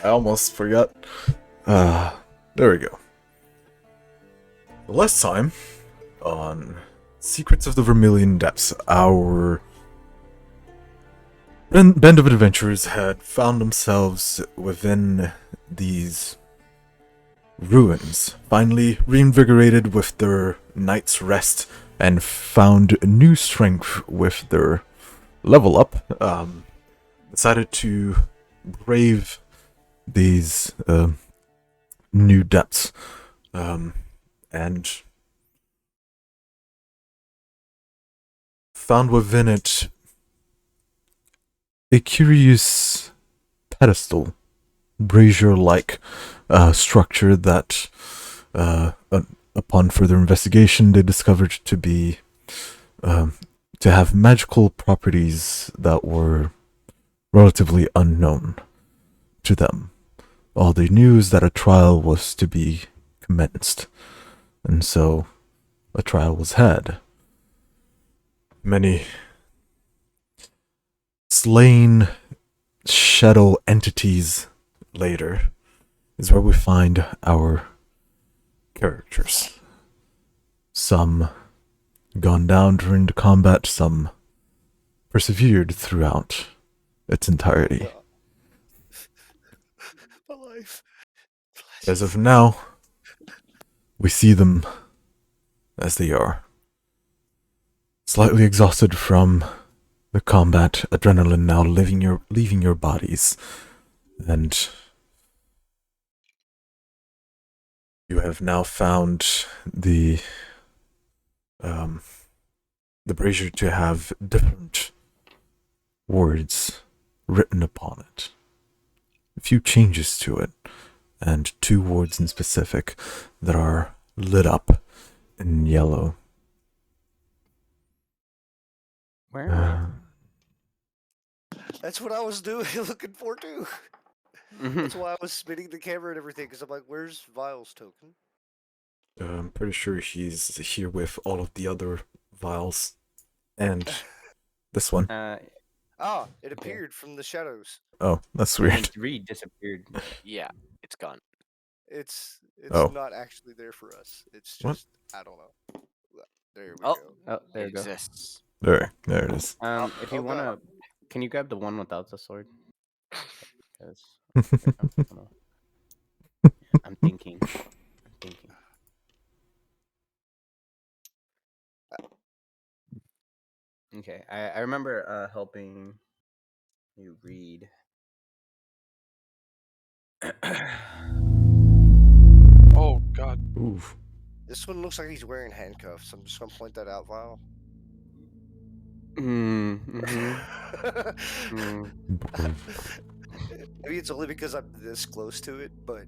I almost forgot. There we go. The last time on Secrets of the Vermilion Depths, our band of adventurers had found themselves within these ruins, finally reinvigorated with their night's rest and found new strength with their level up. Decided to brave these new depths, and found within it a curious pedestal, brazier-like structure that, upon further investigation, they discovered to be to have magical properties that were relatively unknown to them. All they knew is that a trial was to be commenced, and so a trial was had. Many slain shadow entities later is where we find our characters. Some gone down during the combat, some persevered throughout its entirety. My life. As of now, we see them as they are. Slightly exhausted from the combat, adrenaline now leaving your bodies, and you have now found the brazier to have different words written upon it. A few changes to it, and 2 words in specific that are lit up in yellow. Where am That's what I was doing, looking for too. I? That's why I was spinning the camera and everything, because I'm like, where's Vile's token? I'm pretty sure he's here with all of the other vials and this one. Ah, it appeared from the shadows. Oh, that's And weird. Reed disappeared. Yeah, it's gone. It's Oh. not actually there for us. It's What? just I don't know. There we Oh. go. Oh, there It you go. exists. There it is. If you oh, wanna, God. can you grab the one without the sword? 'Cause I'm thinking. Okay, I remember helping you read. Oh God. Oof. This one looks like he's wearing handcuffs. I'm just gonna point that out, Vile. Maybe it's only because I'm this close to it, but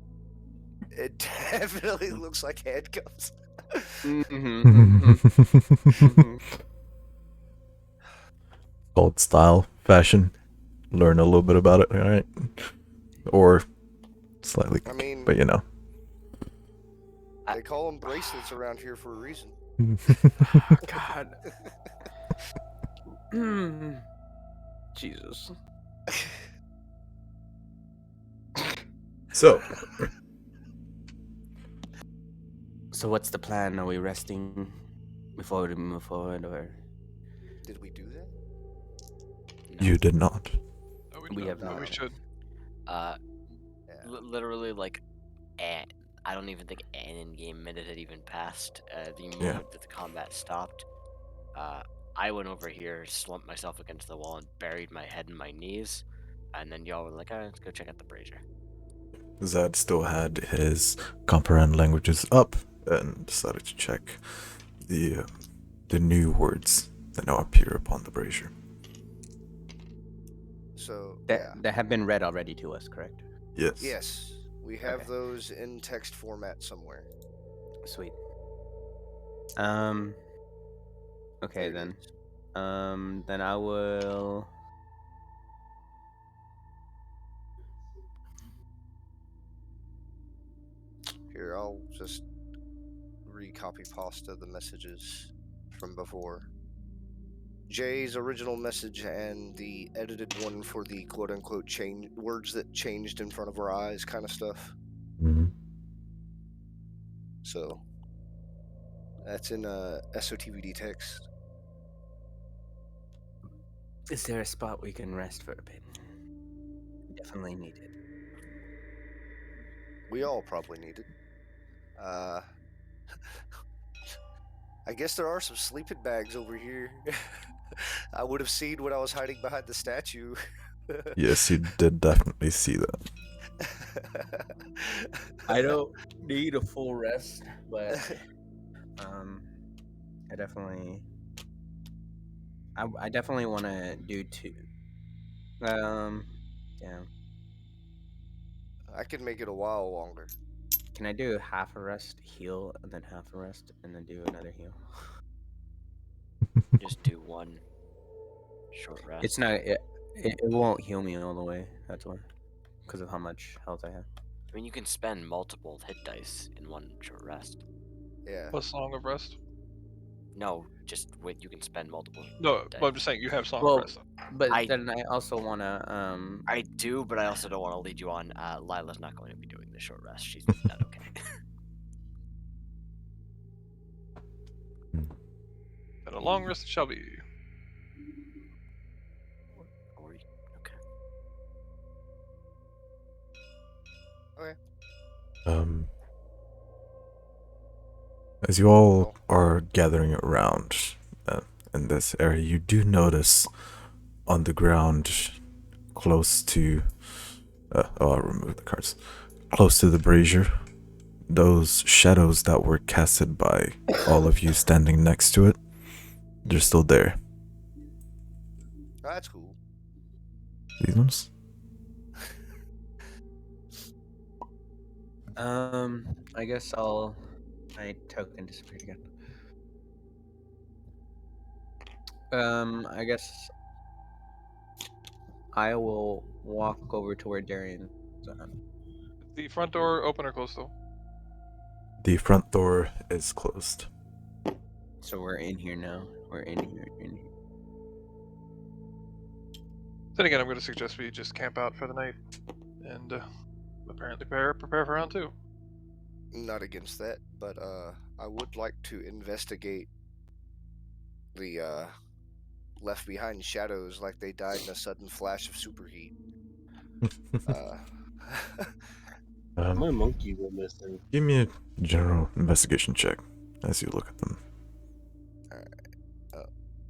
it definitely looks like handcuffs. Old style, fashion. Learn a little bit about it, alright? Or slightly, I mean, but you know. they call them bracelets around here for a reason. God. Jesus. So what's the plan? Are we resting before we move forward, or Did we do that? No. you did not. No, We have but not. we should. Yeah. Literally, like, I don't even think an in-game minute had even passed. The moment Yeah. that the combat stopped, I went over here, slumped myself against the wall, and buried my head in my knees. And then y'all were like, "All right, let's go check out the brazier." Zad still had his comprehend languages up and decided to check the new words that now appear upon the brazier. So that have been read already to us, correct? Yes. Yes, we have Okay. those in text format somewhere. Sweet. Okay There it then. Then I will. Here, I'll just recopy pasta the messages from before. Jay's original message and the edited one for the quote-unquote change words that changed in front of our eyes kind of stuff. Mhm. So that's in SOTVD text. Is there a spot we can rest for a bit? Definitely need it. We all probably need it. I guess there are some sleeping bags over here. I would have seen when I was hiding behind the statue. Yes, you did definitely see that. I don't need a full rest, but I definitely want to do two. Damn. I can make it a while longer. Can I do half a rest, heal, and then half a rest, and then do another heal? Just do one short rest. It's not. It won't heal me all the way. That's why, because of how much health I have. I mean, you can spend multiple hit dice in one short rest. Yeah. Plus Song of Rest. No, just wait. You can spend multiple. No, hit but dice. I'm just saying you have Song Well, of Rest. but I- then I also want to. I do, but I also don't want to lead you on. Lila's not going to be doing the short rest. She's not okay. And a long rest it shall be. Okay. As you all are gathering around in this area, you do notice on the ground close to I'll remove the cards. Close to the brazier, those shadows that were casted by all of you standing next to it, they're still there. Oh, that's cool. These ones? I guess my token disappeared again. I guess I will walk over to where Darian is at. The front door open or closed though? The front door is closed. So we're in here now. We're in here. Then again, I'm going to suggest we just camp out for the night and apparently prepare for round two. Not against that, but I would like to investigate the left behind shadows like they died in a sudden flash of superheat. My monkey went missing. Give me a general investigation check as you look at them.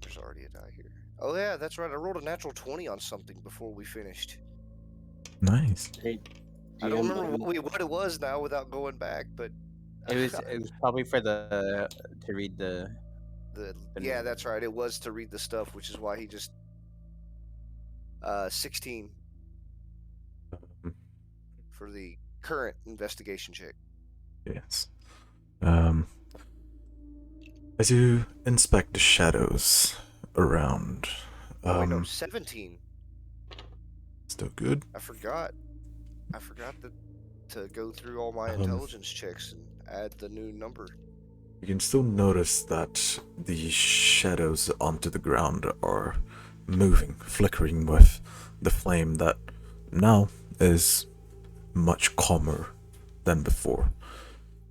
There's already a die here. Oh yeah, that's right. I rolled a natural 20 on something before we finished. Nice. Hey, I don't DM, remember what it was now without going back, but It was probably for to read the. yeah, that's right. It was to read the stuff, which is why he just 16 for the current investigation check. Yes. As you inspect the shadows around, Oh, wait, no, 17. still good. I forgot to go through all my intelligence checks and add the new number. You can still notice that the shadows onto the ground are moving, flickering with the flame that now is much calmer than before.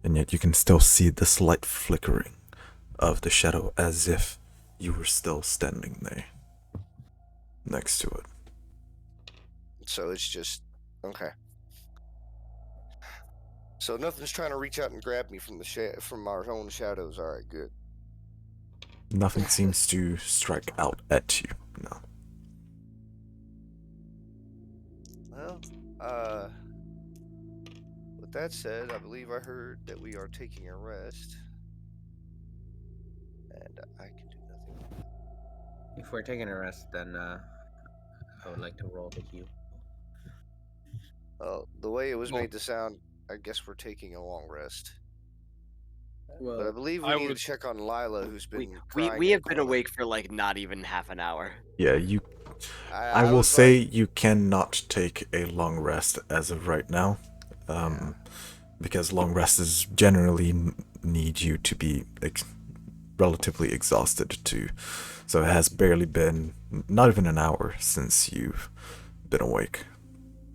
And yet you can still see the slight flickering of the shadow as if you were still standing there next to it. So it's just okay. So nothing's trying to reach out and grab me from from our own shadows. All right, good. Nothing seems to strike out at you, no. Well, with that said, I believe I heard that we are taking a rest, and I can do nothing. If we're taking a rest, then I would like to roll the heal. Well, the way it was made to sound, I guess we're taking a long rest. Well, But I believe we need to check on Lila, who's been crying We in have the been corner. awake for like not even half an hour. Yeah, I will was say like, you cannot take a long rest as of right now, because long rests generally need you to be relatively exhausted too. So it has barely been, not even an hour since you've been awake,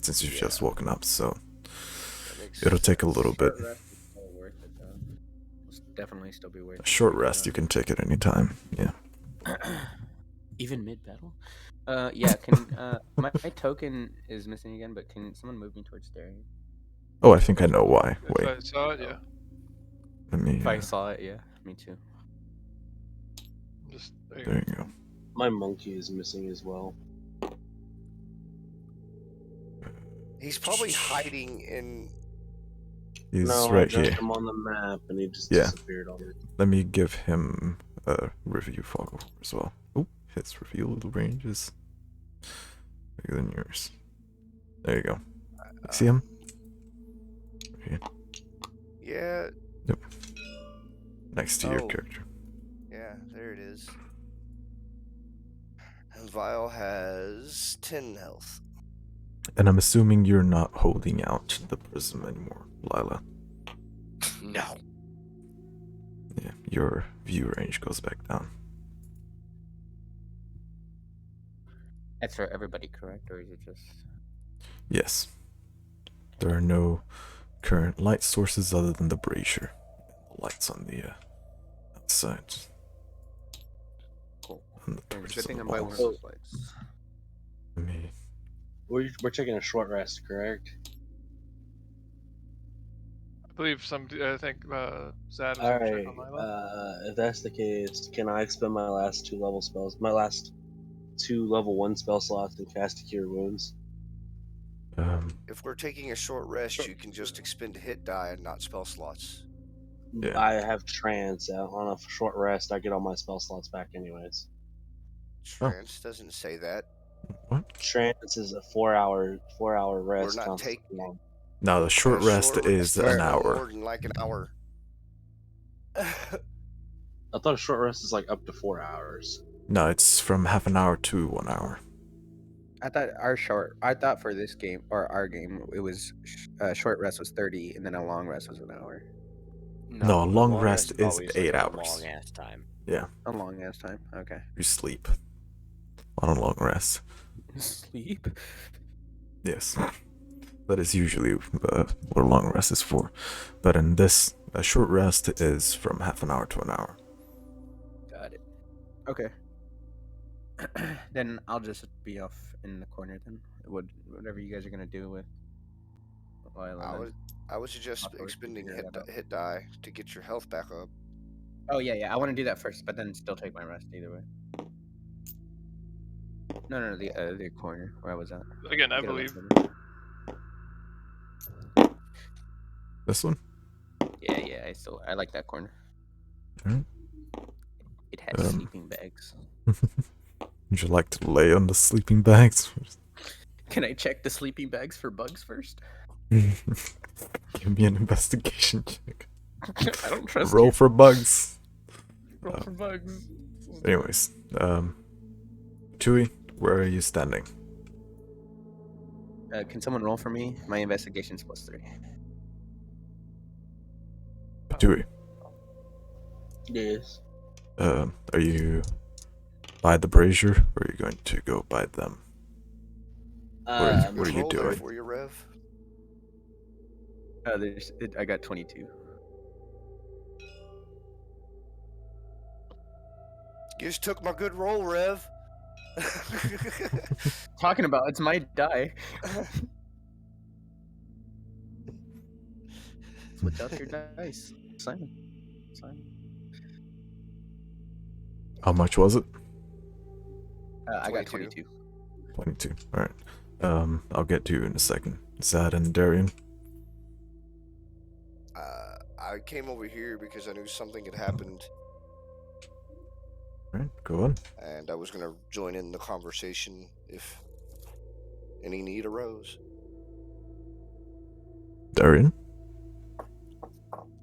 since you've just woken up. So That makes it'll take a sense. little bit. Short rest is still worth it though. It'll definitely still be worth A it. short rest, you can take at any time. Yeah. Even mid battle. Yeah. Can my token is missing again? But can someone move me towards Darian? Oh, I think I know why. If Wait, I saw it, yeah. let me. If I saw it, yeah, me too. Just There you go. My monkey is missing as well. He's probably hiding in. He's No, I right dropped here. him on the map and he just Yeah. disappeared on it. Let me give him a review fog as well. Oh, his review range is bigger than yours. There you go. See him? Here. Yeah, Next to your Oh. character. yeah, there it is. And Vile has 10 health. And I'm assuming you're not holding out the prism anymore, Lila. No. Yeah, your view range goes back down. That's for everybody, correct? Or is it just? Yes. There are no current light sources other than the brazier. The lights on the outside. Cool. And the Good torches thing on I'm the by one of walls. those lights. Let me. We're taking a short rest, correct? I believe I think Zad was All gonna check right. on Lila. If that's the case, can I expend my last 2 level spells? My last 2 level 1 spell slots and cast Cure Wounds. If we're taking a short rest, you can just expend a hit die and not spell slots. Yeah. I have trance. On a short rest, I get all my spell slots back anyways. Trance doesn't say that. What? Trance is a 4-hour rest. not counts as taking- long. No, the short A rest short is rest an no hour. more than like an hour. I thought a short rest is like up to 4 hours. No, it's from half an hour to 1 hour. I thought for this game or our game, it was short rest was 30, and then a long rest was an hour. No, a the long rest is always 8 like hours. A long ass time. Yeah, A long ass time. Okay. you sleep on a long rest. Sleep. Yes, that is usually what a long rest is for. But in this, a short rest is from half an hour to an hour. Got it. Okay. Then I'll just be off in the corner then. Whatever you guys are gonna do with Lila. I would suggest Afterwards, we expending figure that out. hit die to get your health back up. Oh yeah. I want to do that first, but then still take my rest either way. No, the corner where I was at. Again, I Get a believe. little further. This one? Yeah. I like that corner. Alright. It has Um, sleeping bags. Would you like to lay on the sleeping bags? Can I check the sleeping bags for bugs first? Give me an investigation check. I don't trust Roll you. for bugs. Roll for bugs. Anyways, Chewy, where are you standing? Can someone roll for me? My investigation's +3. Chewy, Yes. are you by the brazier, or are you going to go by them? What are you Roll there doing? for your rev. I got 22. You just took my good roll, Rev. Talking about it's my die. Switch out your dice, Simon. How much was it? I got 22. 22. 22. Alright. I'll get to you in a second. Zad and Darian. I came over here because I knew something had happened, Alright, go on. and I was gonna join in the conversation if any need arose. Darian?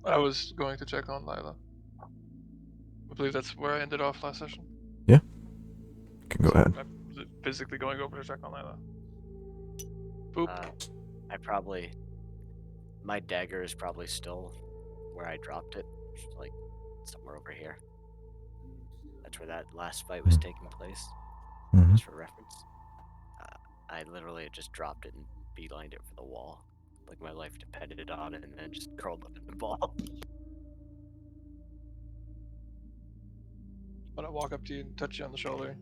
I was going to check on Lila. I believe that's where I ended off last session. You can go ahead. I'm physically going over to check on Lila. Boop. My dagger is probably still where I dropped it, like somewhere over here. that's where that last fight was taking place, Mhm. just for reference. I literally just dropped it and beelined it for the wall. Like my life depended on it, and then just curled up in the ball. When I walk up to you and touch you on the shoulder,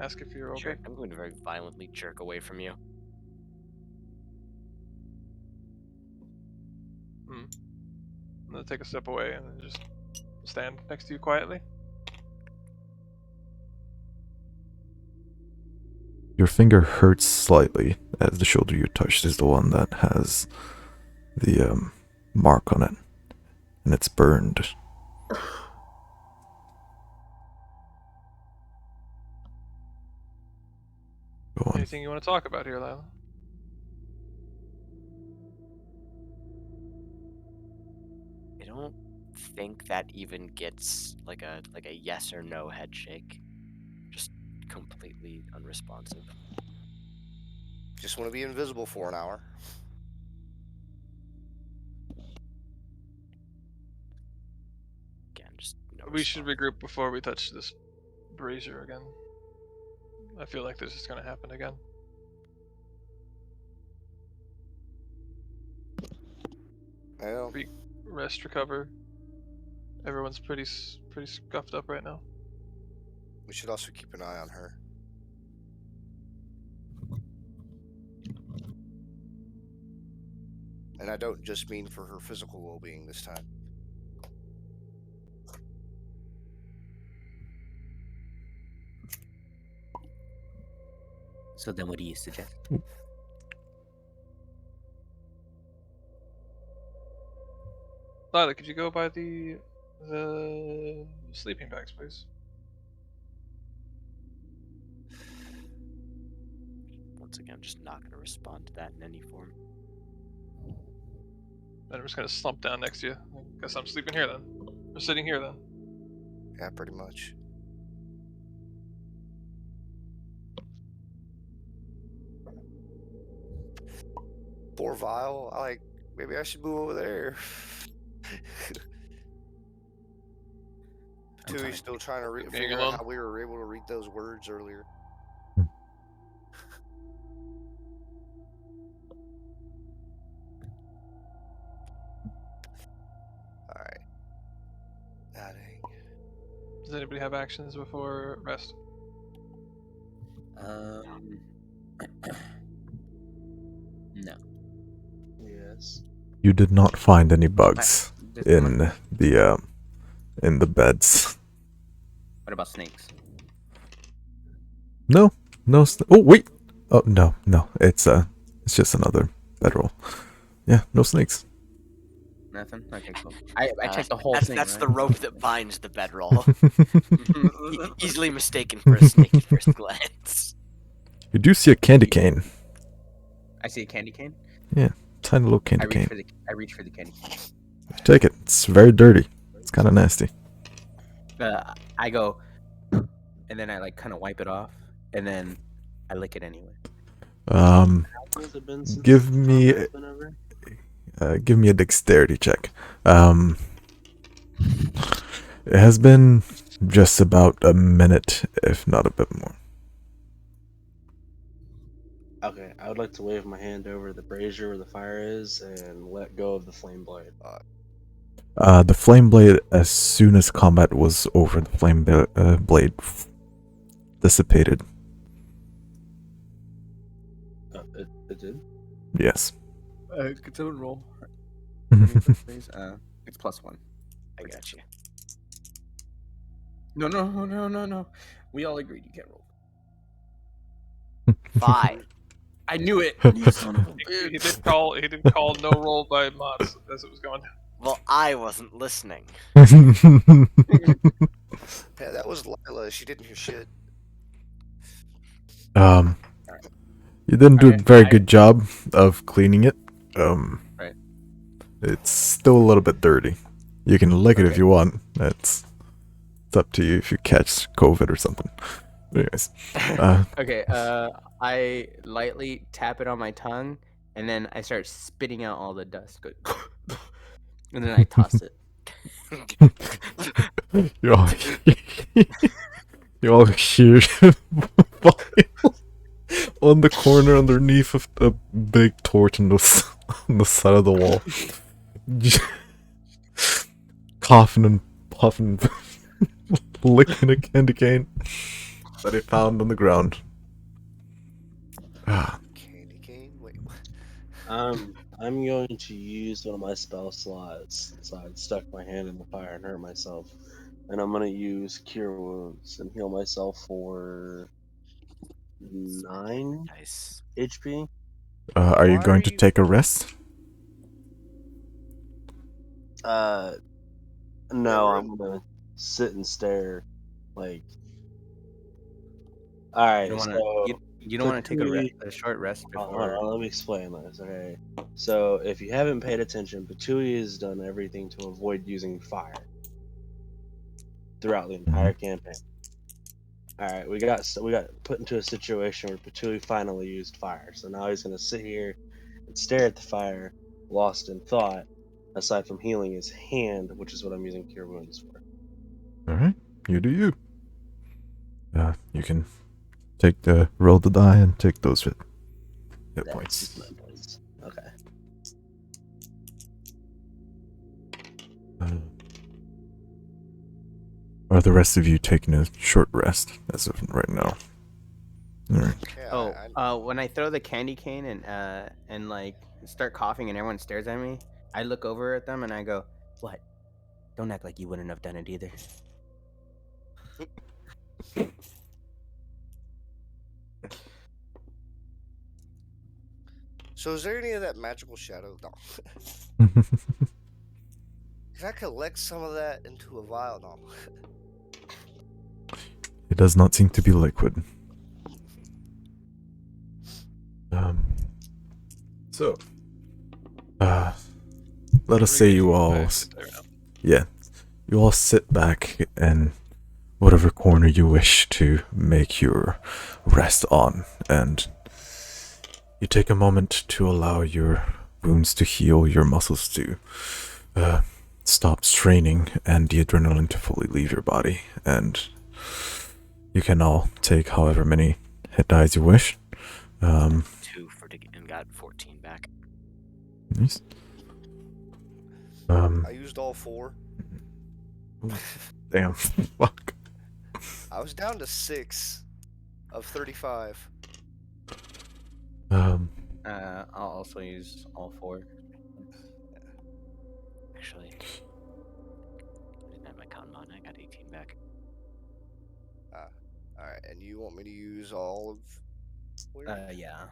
ask if you're okay. Sure, I'm going to very violently jerk away from you. I'm gonna take a step away and then just stand next to you quietly. Your finger hurts slightly as the shoulder you touched is the one that has the mark on it, and it's burned. Go on. Anything you want to talk about here, Lila? I don't think that even gets like a yes or no head shake. Just completely unresponsive. Just want to be invisible for an hour. Again, just no We should response. regroup before we touch this brazier again. I feel like this is gonna happen again. Well, Rest, recover. Everyone's pretty scuffed up right now. we should also keep an eye on her. And I don't just mean for her physical well-being this time. So then, what do you suggest? Lila, could you go by the sleeping bags, please? Once again, just not going to respond to that in any form. And I'm just gonna slump down next to you. I guess I'm sleeping here then. Or sitting here then. Yeah, pretty much. Poor Vile. Maybe I should move over there. Patooey's still trying to Being figure alone? out how we were able to read those words earlier. Alright. Ah, dang. Does anybody have actions before rest? No. Yes. You did not find any bugs Just in one- the beds. What about snakes? No. Oh wait. Oh no. It's just another bedroll. Yeah, no snakes. Nothing. Okay, cool. I checked the whole that's, thing. That's right? the rope that binds the bedroll. Easily mistaken for a snake at first glance. You do see a candy cane. I see a candy cane. Tiny little candy I cane. reach for the candy cane. Take it. It's very dirty. It's kind of nasty. I go, and then I like kind of wipe it off, and then I lick it anyway. How long has it been since Give the me combat's been over? give me a dexterity check. It has been just about a minute, if not a bit more. Okay, I would like to wave my hand over the brazier where the fire is and let go of the flame blade. The flame blade, as soon as combat was over, the flame blade dissipated. It did? Yes. Could someone roll? Please. It's +1. I got you. No. We all agreed you can't roll. 5. I knew it. You son of a He bitch. did call no roll by mods as it was going down. Well, I wasn't listening. Yeah, that was Lila. She didn't hear shit. You didn't do a Okay, very good job of cleaning it. Right. It's still a little bit dirty. You can lick it if you want. It's up to you if you catch COVID or something. Anyways, Okay, I lightly tap it on my tongue, and then I start spitting out all the dust. Go, and then I toss it. you're all- You all hear on the corner underneath of a big torch on on the side of the wall. Coughing and puffing, licking a candy cane that he found on the ground. Ah, Candy cane? Wait, what? I'm going to use one of my spell slots, so I stuck my hand in the fire and hurt myself, and I'm gonna use Cure Wounds and heal myself for 9 Nice. HP. are you Why going are to you- take a rest? No, we're- I'm gonna sit and stare. Like, all right, You don't want so to. You don't want to take Patui- a short rest hold before. on, let me explain this. Okay, so if you haven't paid attention, Patui has done everything to avoid using fire throughout the entire campaign. All right, we got put into a situation where Patui finally used fire, so now he's gonna sit here and stare at the fire, lost in thought. Aside from healing his hand, which is what I'm using Cure Wounds for. Alright, you do you. You can roll the die and take those hit points. That's my points. Okay. Are the rest of you taking a short rest as of right now? Alright. Yeah, When I throw the candy cane and like start coughing and everyone stares at me, I look over at them and I go, "What? Don't act like you wouldn't have done it either." So is there any of that magical shadow? No. Can I collect some of that into a vial? No. It does not seem to be liquid. So, let us say you all, you all sit back in whatever corner you wish to make your rest on, and you take a moment to allow your wounds to heal, your muscles to stop straining, and the adrenaline to fully leave your body, and you can all take however many hit dies you wish. 2 and got 14 back. Nice. I used all 4. Damn. Fuck. I was down to 6 of 35. I'll also use all 4. Actually, didn't have my con mod. I got 18 back. Alright, and you want me to use all of... Where? Yeah.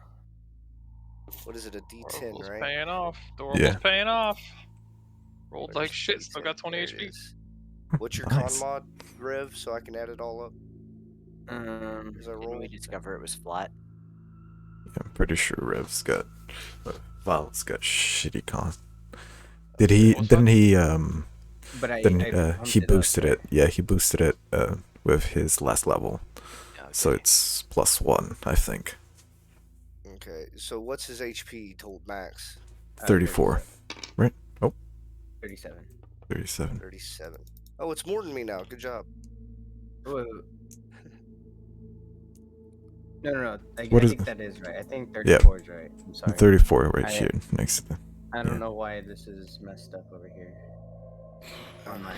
What is it, a D10, Oracle's right? paying off. The Yeah. Oracle's paying off. Rolled Where's like shit. Still D10? got 20 There it HP. is. What's your Nice. con mod, Rev, so I can add it all up as I Didn't roll? we discover it was flat? I'm pretty sure Rev's got Val's got shitty con. Did he What's didn't that? he But then I bumped he it up, boosted right? it. Yeah, he boosted it with his last level. Okay. So it's +1, I think. Okay, so what's his HP total max? 34. Right? Oh, 37. 37. 37. Oh, it's more than me now. Good job. Wait. No. I What is think it? that is right. I think Yeah. 34 is right. I'm sorry. 34 right I- here next to the... I don't yeah. know why this is messed up over here. On my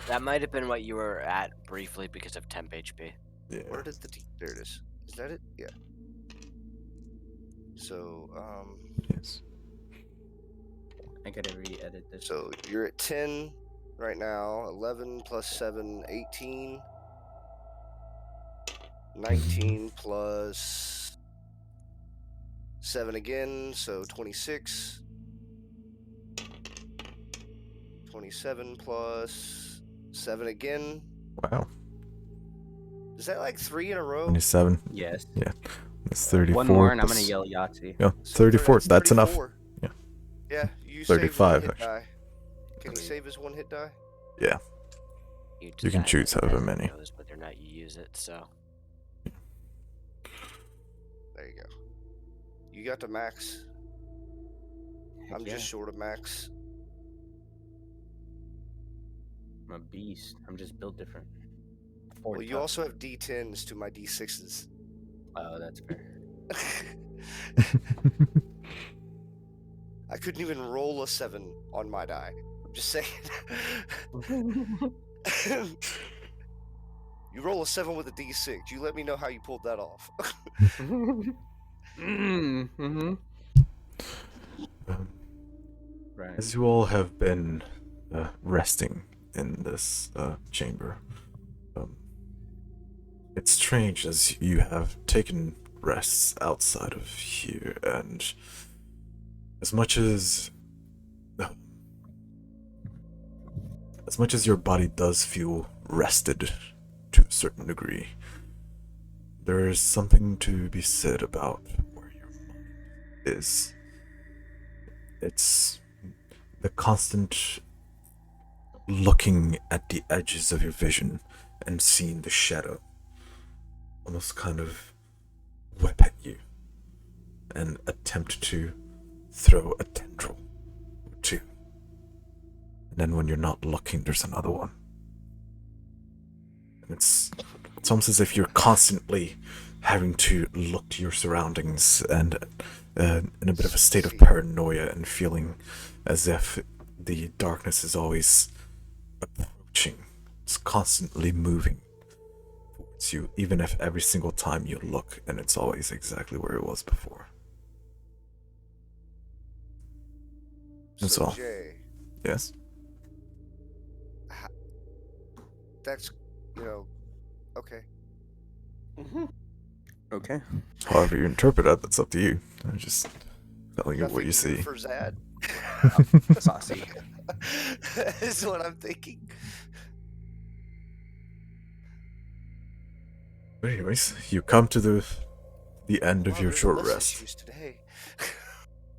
That might have been what you were at briefly because of temp HP. Yeah. Where did there it is. Is that it? Yeah. So, Yes. I gotta re-edit this. so you're at 10 right now. 11 plus 7, 18. 19 plus 7 again, so 26. 27 plus 7 again. Wow. Is that like 3 in a row? 27. Yes. That's 34. One more and I'm gonna plus- yell Yahtzee. Yeah, So 34. That's enough. 34. Yeah. Yeah, you 35, save 1 hit actually. die. Can he save his 1 hit die? Yeah. You can decide choose as however it many. goes whether or not you use it. So There you go. You got the max. Heck I'm yeah. just short of max. I'm a beast. I'm just built different. Or Well, you tough. also have D10s to my D6s. Oh, that's fair. I couldn't even roll a 7 on my die. I'm just saying. You roll a 7 with a D6. You let me know how you pulled that off. Mm-hmm. Um, Right. as you all have been resting in this chamber, it's strange as you have taken rests outside of here, and as much as your body does feel rested to a certain degree, there is something to be said about where your mind is. It's the constant looking at the edges of your vision and seeing the shadow almost kind of whip at you and attempt to throw a tendril or two. And then when you're not looking, there's another one. And it's almost as if you're constantly having to look to your surroundings and in a bit of a state of paranoia and feeling as if the darkness is always approaching. It's constantly moving towards you, even if every single time you look and it's always exactly where it was before. That's So, all. Jay, Yes? that's, okay. Okay. However you interpret that, that's up to you. I'm just telling you what Nothing you new see. for Zad. Saucy. Is what I'm thinking. Anyways, you come to the end of Wow, your there's short less rest. issues today.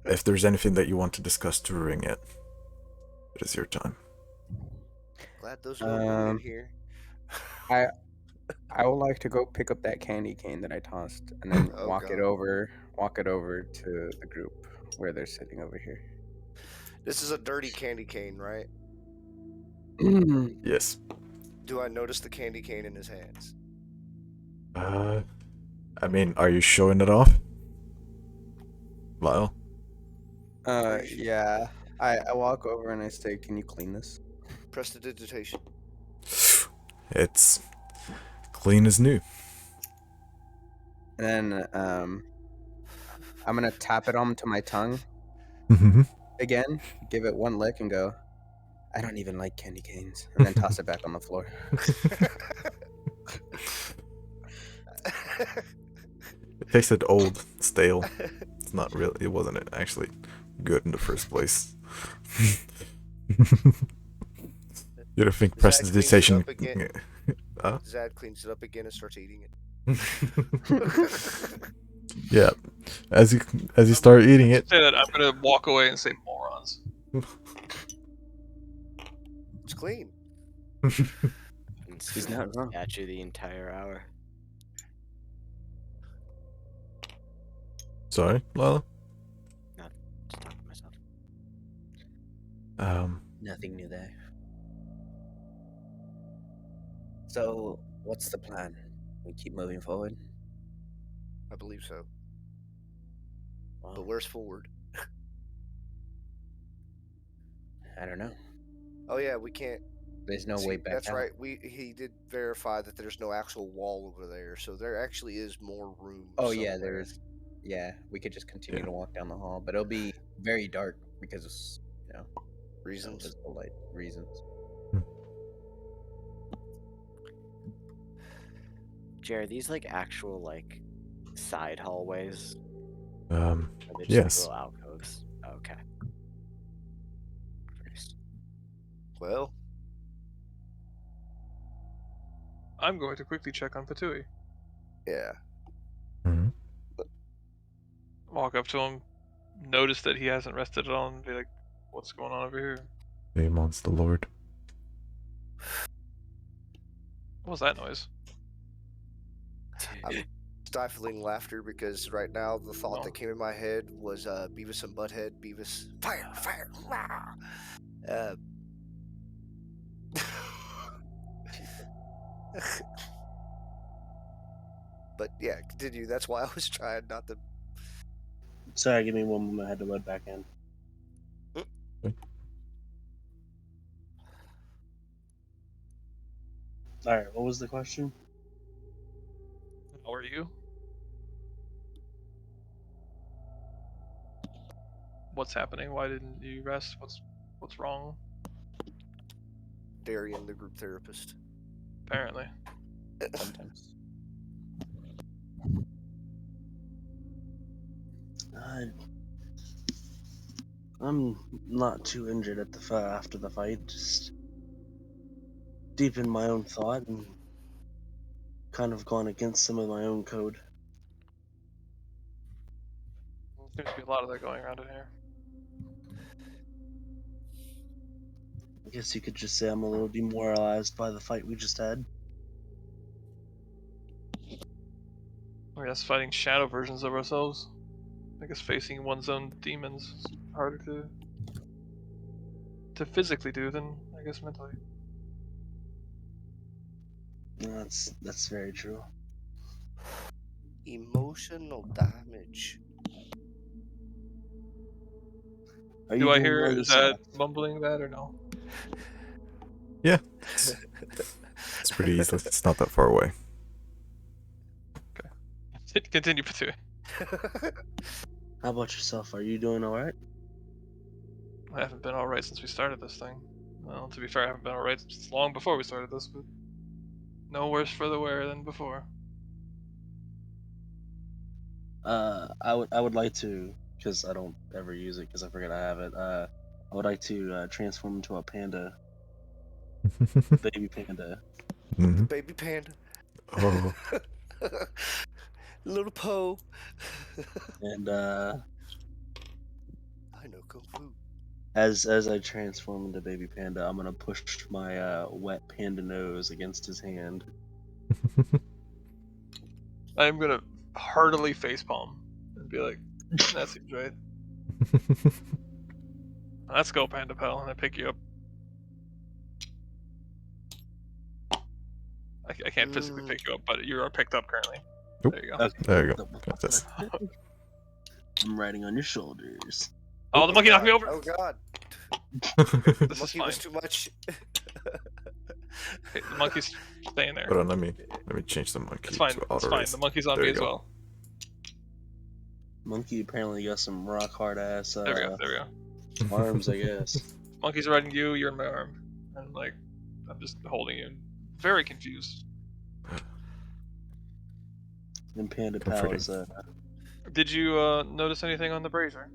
If there's anything that you want to discuss during it, it is your time. Glad those no room in Um, here. I would like to go pick up that candy cane that I tossed and then Oh, walk it God. over to the group where they're sitting over here. This is a dirty candy cane, right? Yes. Do I notice the candy cane in his hands? I mean, are you showing it off? Lyle? Yeah. I walk over and I say, "Can you clean this?" Prestidigitation. It's clean as new. And then I'm gonna tap it onto my tongue again, give it one lick, and go, "I don't even like candy canes," and then toss it back on the floor. It tasted old, stale. It's not really. It wasn't actually good in the first place. You'd think Zad cleans it prestidigitation. up again. Zad cleans it up again and starts eating it. Yeah. As you start eating it, Say that I'm gonna walk away and say morons. It's clean. And He's not wrong. at you the entire hour. sorry, Lila. Just talking to myself. Nothing new there. So, what's the plan? We keep moving forward? I believe so. Well, But where's forward? I don't know. Oh yeah, we can't. There's no see, way back That's out. right. He did verify that there's no actual wall over there, so there actually is more room. Oh yeah, somewhere. there is. Yeah, we could just continue Yeah. to walk down the hall, but it'll be very dark because of reasons. visible light reasons. Jerry, these like actual like side hallways? Um, Or are they just yes. little alcoves? Okay. Christ. Well, I'm going to quickly check on Patui. yeah. Mhm. Walk up to him, notice that he hasn't rested at all, and be like, "What's going on over here? Amon's the Lord. What was that noise?" I'm stifling laughter because right now the thought No. that came in my head was Beavis and Butthead. Beavis, fire, fire, rah! But yeah, continue. That's why I was trying not to. Sorry, give me one moment. I had to load back in. All right, what was the question? How are you? What's happening? Why didn't you rest? What's wrong? Darian, the group therapist. Apparently. Sometimes. I'm not too injured at the after the fight. Just deep in my own thought and kind of gone against some of my own code. Seems to be a lot of that going around in here. I guess you could just say I'm a little demoralized by the fight we just had. I guess fighting shadow versions of ourselves. I guess facing one's own demons is harder to physically do than I guess mentally. That's very true. Emotional damage. Are Do you I doing hear well is that yourself? mumbling that or no? Yeah. It's pretty easy. It's not that far away. Continue, Patu. How about yourself? Are you doing all right? I haven't been alright since we started this thing. Well, to be fair, I haven't been alright since long before we started this, but no worse for the wear than before. I would like to, because I don't ever use it because I forget I have it. I would like to transform into a panda, baby panda. Mhm. Baby panda. Oh. Little Poe. And I know Kung Fu. as I transform into baby panda, I'm gonna push my wet panda nose against his hand. I am gonna heartily facepalm and be like, that seems right. Let's go, Panda Pal, and I pick you up. I can't physically pick you up, but you are picked up currently. Oop. There you go. Okay. There you go. Got this. I'm riding on your shoulders. Oh, the monkey knocked me over! Oh god. The The monkey was too much. Okay, the monkey's staying there. Hold on, let me change the monkey It's fine. to It's auto fine. race. The monkey's on There me you as go. well. Monkey apparently got some rock hard ass There we go. There we go. arms, I guess. Monkey's riding you. You're in my arm, and like, I'm just holding you. Very confused. And Panda Comforting. Pal is Did you notice anything on the brazier?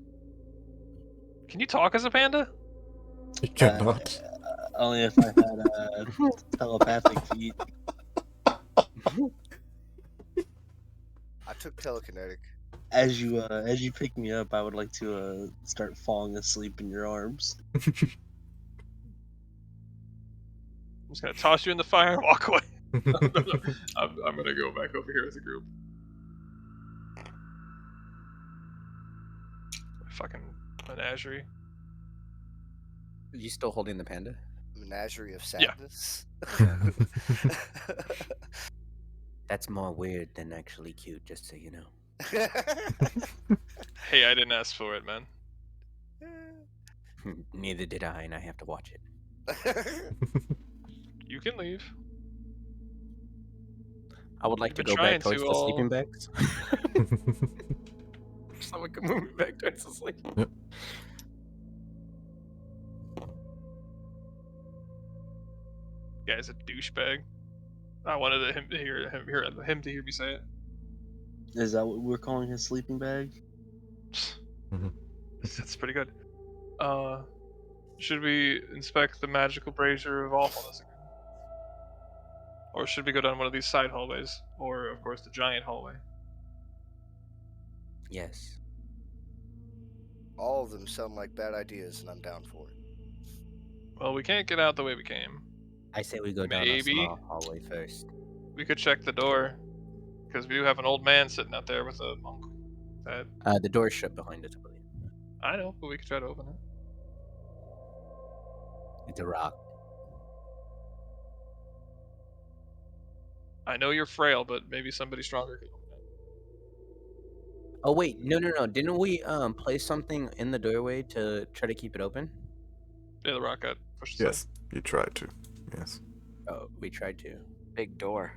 Can you talk as a panda? You cannot. only if I had telepathic feet. I took telekinetic. As you pick me up, I would like to start falling asleep in your arms. I'm just gonna toss you in the fire and walk away. I'm gonna go back over here as a group. Fucking menagerie. Are you still holding the panda? Menagerie of Yeah. sadness. That's more weird than actually cute, just so you know. Hey, I didn't ask for it, man. Neither did I, and I have to watch it. You can leave. I would like You've to been go back trying towards to the all- sleeping bags. Someone can move me back towards the sleep. Yep. Guy's a douchebag. I wanted him to hear me say it. Is that what we're calling his sleeping bag? That's pretty good. Should we inspect the magical brazier of awfulness again? Or should we go down one of these side hallways? Or, of course, the giant hallway? Yes. All of them sound like bad ideas, and I'm down for it. Well, we can't get out the way we came. I say we go down a Maybe. small hallway first. We could check the door. Because we do have an old man sitting out there with a monk. That The door's shut behind us, I believe. I know, but we could try to open it. It's a rock. I know you're frail, but maybe somebody stronger can open it. Oh wait, no. Didn't we place something in the doorway to try to keep it open? Yeah, the rock got pushed aside. Yes, you tried to. Yes. Oh, we tried to. Big door.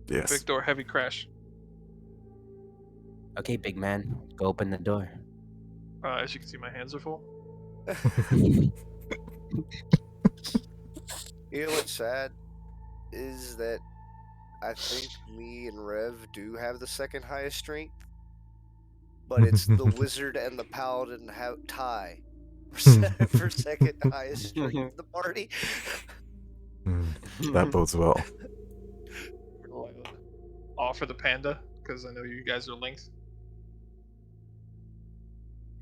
Yes. Big door, heavy crash. Okay, big man, go open the door. As you can see, my hands are full. You know what's sad is that I think me and Rev do have the second highest strength, but it's the wizard and the paladin have tie for second highest strength in the party. That bodes well. Offer the panda, because I know you guys are linked.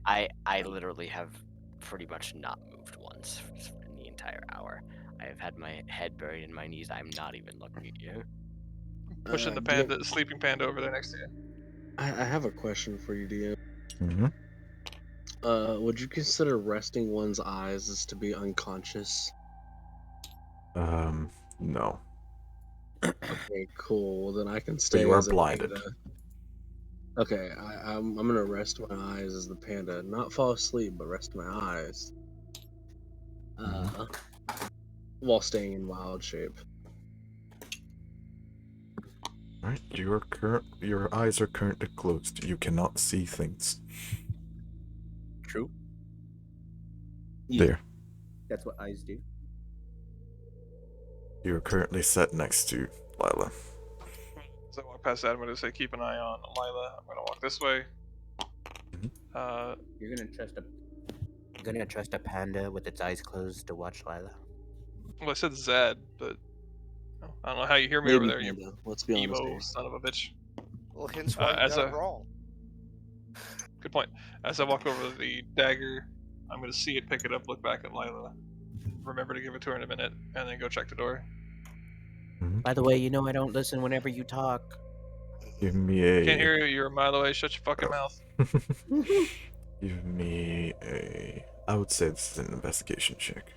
I literally have pretty much not moved once in the entire hour. I have had my head buried in my knees. I'm not even looking at you. Pushing the DM, panda, the sleeping panda over there next to you. I have a question for you, DM. Mm-hmm. Would you consider resting one's eyes as to be unconscious? No. Okay, cool. Well, then I can But stay you are as a blinded. panda. Okay, I'm gonna rest my eyes as the panda, not fall asleep, but rest my eyes. While staying in wild shape. Right. Your eyes are currently closed. You cannot see things. True. There. That's what eyes do. You are currently set next to Lila. As I walk past that, I'm going to say, keep an eye on Lila. I'm going to walk this way. You're gonna trust a panda with its eyes closed to watch Lila? Well, I said Zed, but I don't know how you hear me Maybe over there, you panda. Let's be honest emo here. son of a bitch. Well, hence why you got it wrong. Good point. As I walk over the dagger, I'm going to see it, pick it up, look back at Lila, remember to give it to her in a minute, and then go check the door. By the way, you know I don't listen whenever you talk. Give me a. Can't hear you. You're a mile away. Shut your fucking mouth. Give me a. I would say this is an investigation check.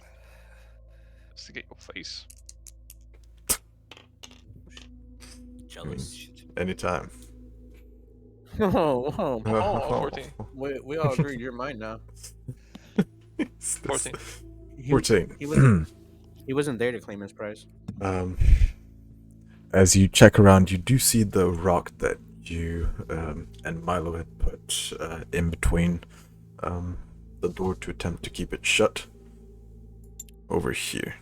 Investigate your face. Jealous. Anytime. Oh, 14. we all agreed you're mine now. 14. 14. He wasn't there to claim his prize. As you check around, you do see the rock that you and Milo had put in between the door to attempt to keep it shut. Over here.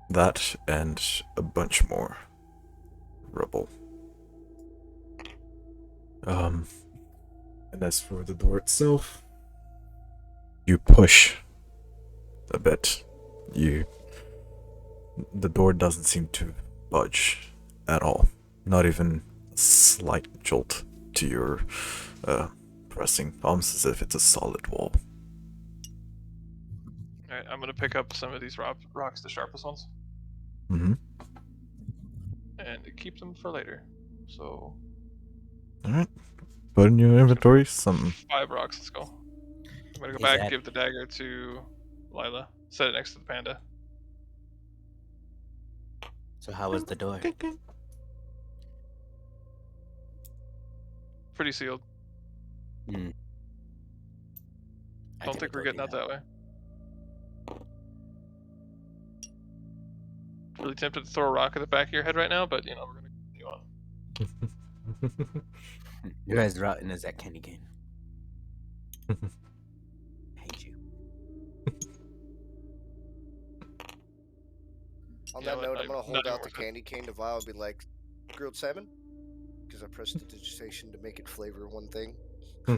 That and a bunch more rubble. And as for the door itself, you push a bit. The door doesn't seem to budge at all. Not even a slight jolt to your pressing, almost as if it's a solid wall. Alright, I'm going to pick up some of these rocks, the sharpest ones, Mm-hmm. and keep them for later. So, Alright. Put in your inventory some. 5 rocks, let's go. I'm going to go Is back, that- give the dagger to Lila, set it next to the panda. So how was the door? Pretty sealed. I Don't could've think we're told getting you out that way. Really tempted to throw a rock at the back of your head right now, but we're going to continue on. You're as rotten as that candy cane. Hate you. On You know that what, note, I'm gonna not hold even out the worth it. candy cane to Vile and be like, grilled salmon? Because I pressed the digitation to make it flavor one thing. I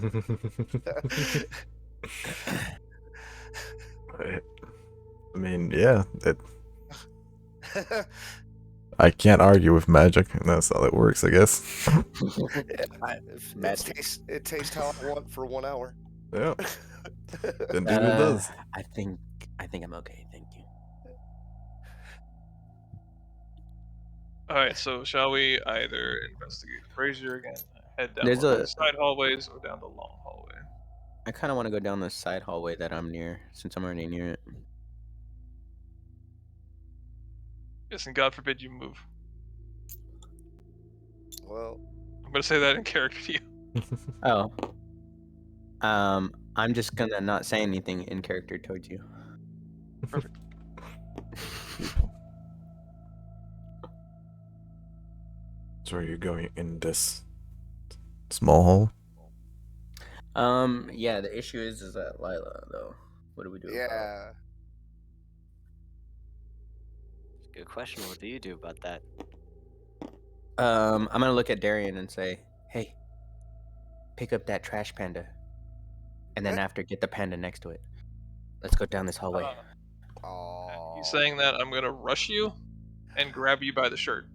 mean, yeah, I can't argue with magic, and that's how it works, I guess. It tastes how I want for 1 hour. Yeah. Indeed it does. I think I'm okay, thank you. Alright, so shall we either investigate the brazier again, head down There's one of a- the side hallways, or down the long hallway? I kind of want to go down the side hallway that I'm near, since I'm already near it. Yes, and God forbid you move. Well, I'm gonna say that in character to you. Oh. I'm just gonna not say anything in character towards you. Perfect. So are you going in this small hall? Yeah, the issue is that Lila, though. What do we do about it? yeah. Good question. What do you do about that? I'm gonna look at Darian and say, "Hey, pick up that trash panda, and then What? after get the panda next to it. Let's go down this hallway." Oh. You saying that, I'm gonna rush you and grab you by the shirt.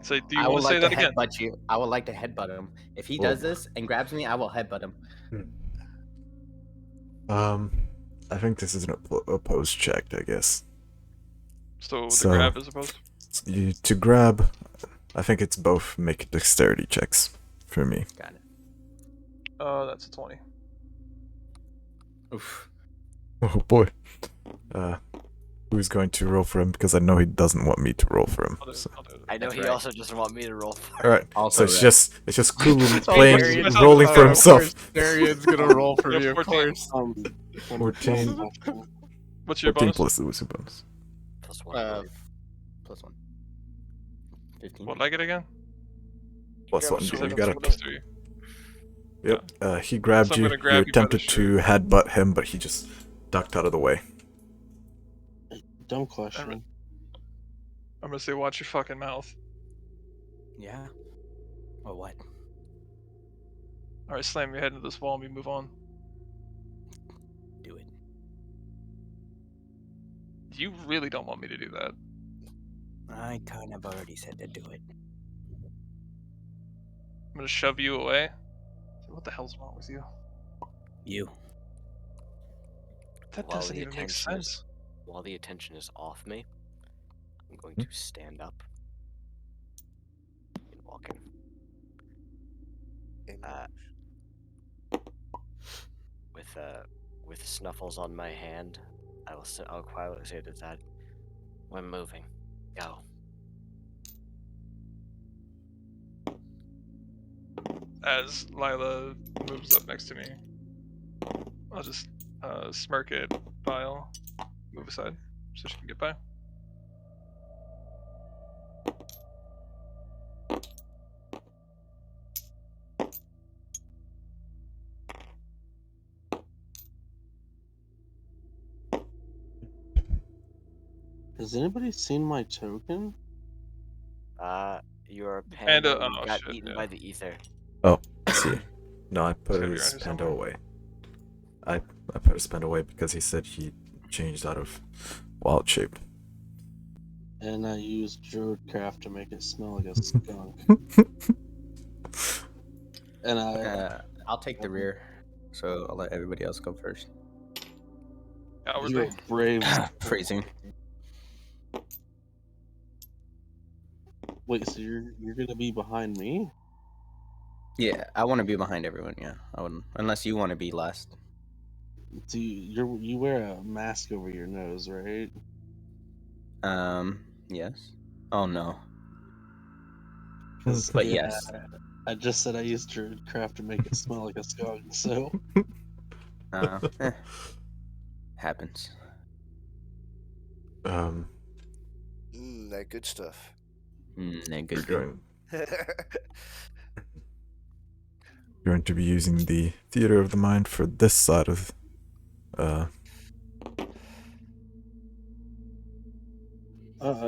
Say, do you I want would to say like to that again? headbutt you. I would like to headbutt him. If he Oh. does this and grabs me, I will headbutt him. I think this is an opposed check, I guess. So the So- grab is opposed. To grab, I think it's both make dexterity checks for me. Got it. That's a 20. Oof. Oh boy. Who's going to roll for him? Because I know he doesn't want me to roll for him. I'll do it. So. I'll do it. I know That's he right. also doesn't want me to roll for. All right. Also, So it's just cool Oh, playing, Darian's- rolling for of himself. Darian's gonna roll for Yeah, you, of 14. course. 14. What's your 14 bonus? plus what's your bonus? Plus one. I believe. Plus 1. 15. What did I get again? Plus grab a one. sword You and got sword. it. Plus 3. Yep. He grabbed So I'm you. gonna grab You you by the attempted to headbutt him, but he just ducked out of the way. Dumb question. I'm gonna say, watch your fucking mouth. Yeah. Or what? Alright, slam your head into this wall and we move on. Do it. You really don't want me to do that. I kind of already said to do it. I'm gonna shove you away. What the hell's wrong with you? You. That While doesn't the even make attention is- sense. While the attention is off me, I'm going Hmm? to stand up and walk in. With Snuffles on my hand, I'll quietly say to Dad, "We're moving. Go." As Lila moves up next to me, I'll just smirk at Bile, move aside so she can get by. Has anybody seen my token? Your Panda- panda oh, got shit, eaten yeah. by the ether. Oh, I see. No, I put It's gotta be his around here panda somewhere. away. I put his panda away because he said he changed out of wild shape. And I used Druidcraft to make it smell like a skunk. And I'll take the rear, so I'll let everybody else go first. Outwardly. you're brave. Phrasing. Wait, so you're gonna be behind me? Yeah, I want to be behind everyone. Yeah, I wouldn't, unless you want to be last. Do you wear a mask over your nose, right? Yes. Oh no. 'Cause, But yeah, yes. I just said I used Druidcraft to make it smell like a skunk. So Happens. That good stuff. That You're good. going to be using the theater of the mind for this side of I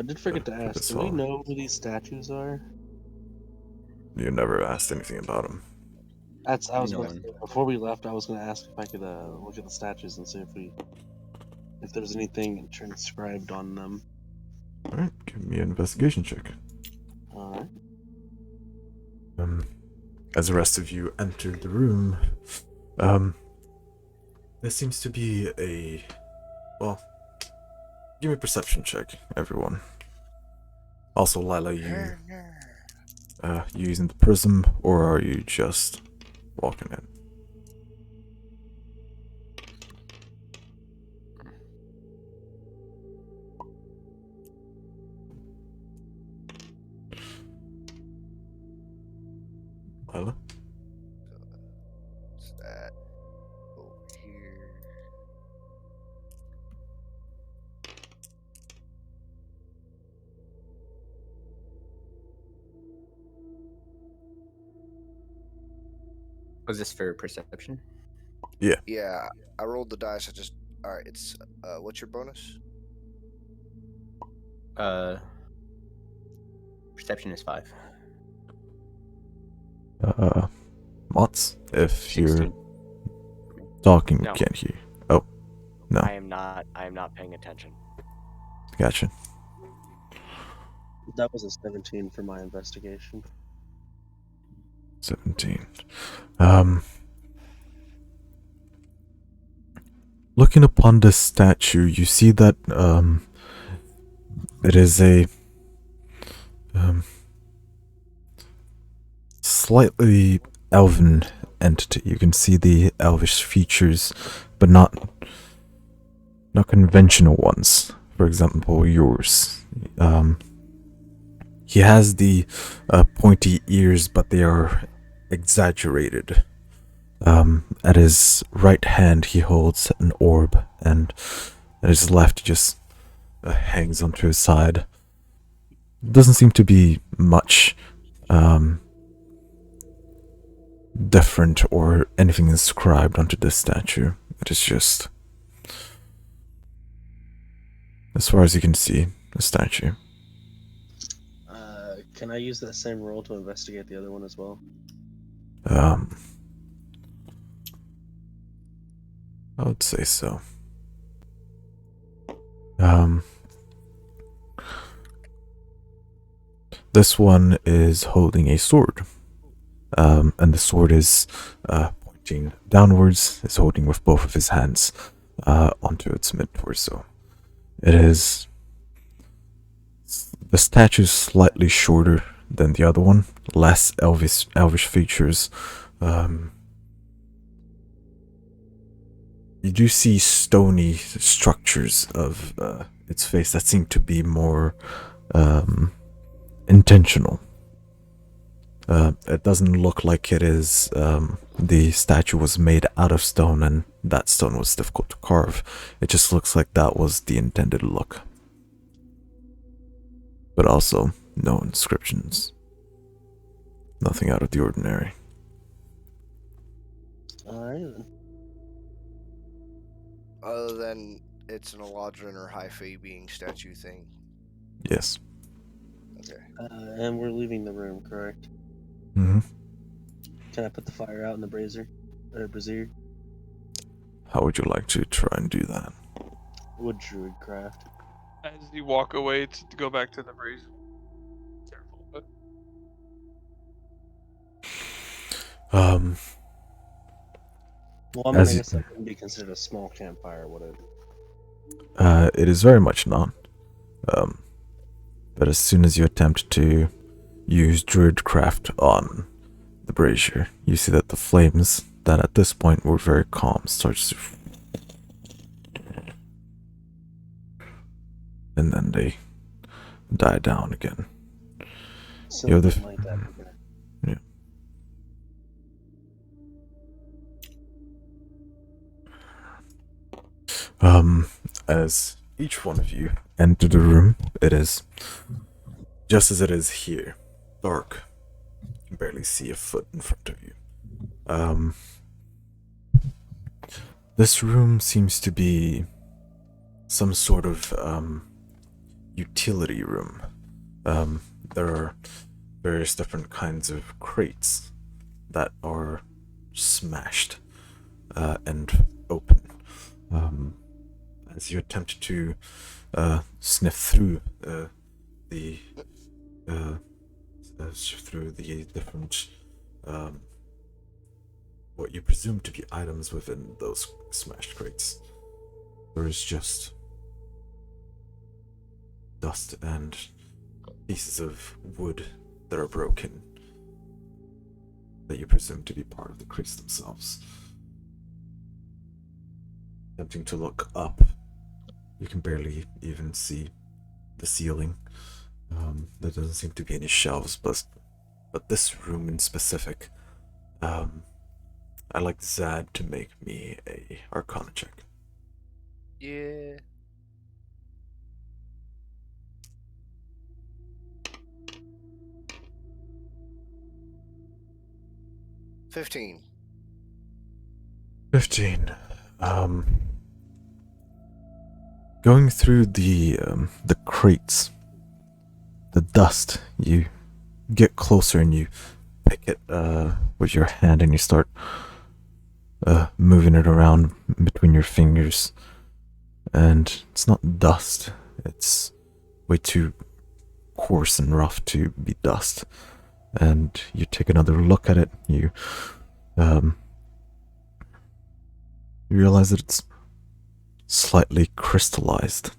did forget to for ask. this Do we hall. know who these statues are? You never asked anything about him. That's I was No gonna one. say, before we left. I was gonna ask if I could look at the statues and see if there's anything transcribed on them. Alright, give me an investigation check. All right. As the rest of you enter the room, there seems to be a, well, give me a perception check, everyone. Also, Lila, you using the prism, or are you just walking in? go here. Was this for perception? Yeah, I rolled the dice. All right. It's what's your bonus? Perception is 5. Mots, if you're 16. talking, we No. can't hear. Oh, no. I am not paying attention. Gotcha. That was a 17 for my investigation. 17. Looking upon this statue, you see that it is a slightly elven entity. You can see the elvish features, but not conventional ones. For example, yours. He has the pointy ears, but they are exaggerated. At his right hand, he holds an orb, and at his left, he just hangs onto his side. Doesn't seem to be much different or anything inscribed onto this statue. It is just, as far as you can see, a statue. Can I use that same roll to investigate the other one as well? I would say so. This one is holding a sword. And the sword is pointing downwards. It's holding with both of his hands onto its mid-torso. It is... The statue is slightly shorter than the other one. Less elvish features. You do see stony structures of its face that seem to be more intentional. It doesn't look like it is the statue was made out of stone and that stone was difficult to carve. It just looks like that was the intended look. But also, no inscriptions. Nothing out of the ordinary. Alright then. Other than it's an Eladrin or High Fae being statue thing. Yes. Okay. And we're leaving the room, correct? Mm-hmm. Can I put the fire out in the brazier? How would you like to try and do that? Wood druid craft. As you walk away to go back to the breeze. Careful, but Well, I mean, I As you- guess that wouldn't be considered a small campfire, would it? It is very much not. But as soon as you attempt to use druidcraft on the brazier, you see that the flames that at this point were very calm starts to, and then they die down again. You're the- Something like that. Okay. As each one of you enter the room, it is just as it is here, dark. You can barely see a foot in front of you. This room seems to be some sort of utility room. There are various different kinds of crates that are smashed and open. As you attempt to sniff through the different what you presume to be items within those smashed crates, there is just dust and pieces of wood that are broken that you presume to be part of the crates themselves. Attempting to look up, you can barely even see the ceiling. There doesn't seem to be any shelves, but this room in specific I'd like Zad to make me a Arcana check. Yeah. $15. 15. Going through the crates, the dust, you get closer and you pick it with your hand and you start moving it around between your fingers. And it's not dust. It's way too coarse and rough to be dust. And you take another look at it. You realize that it's slightly crystallized.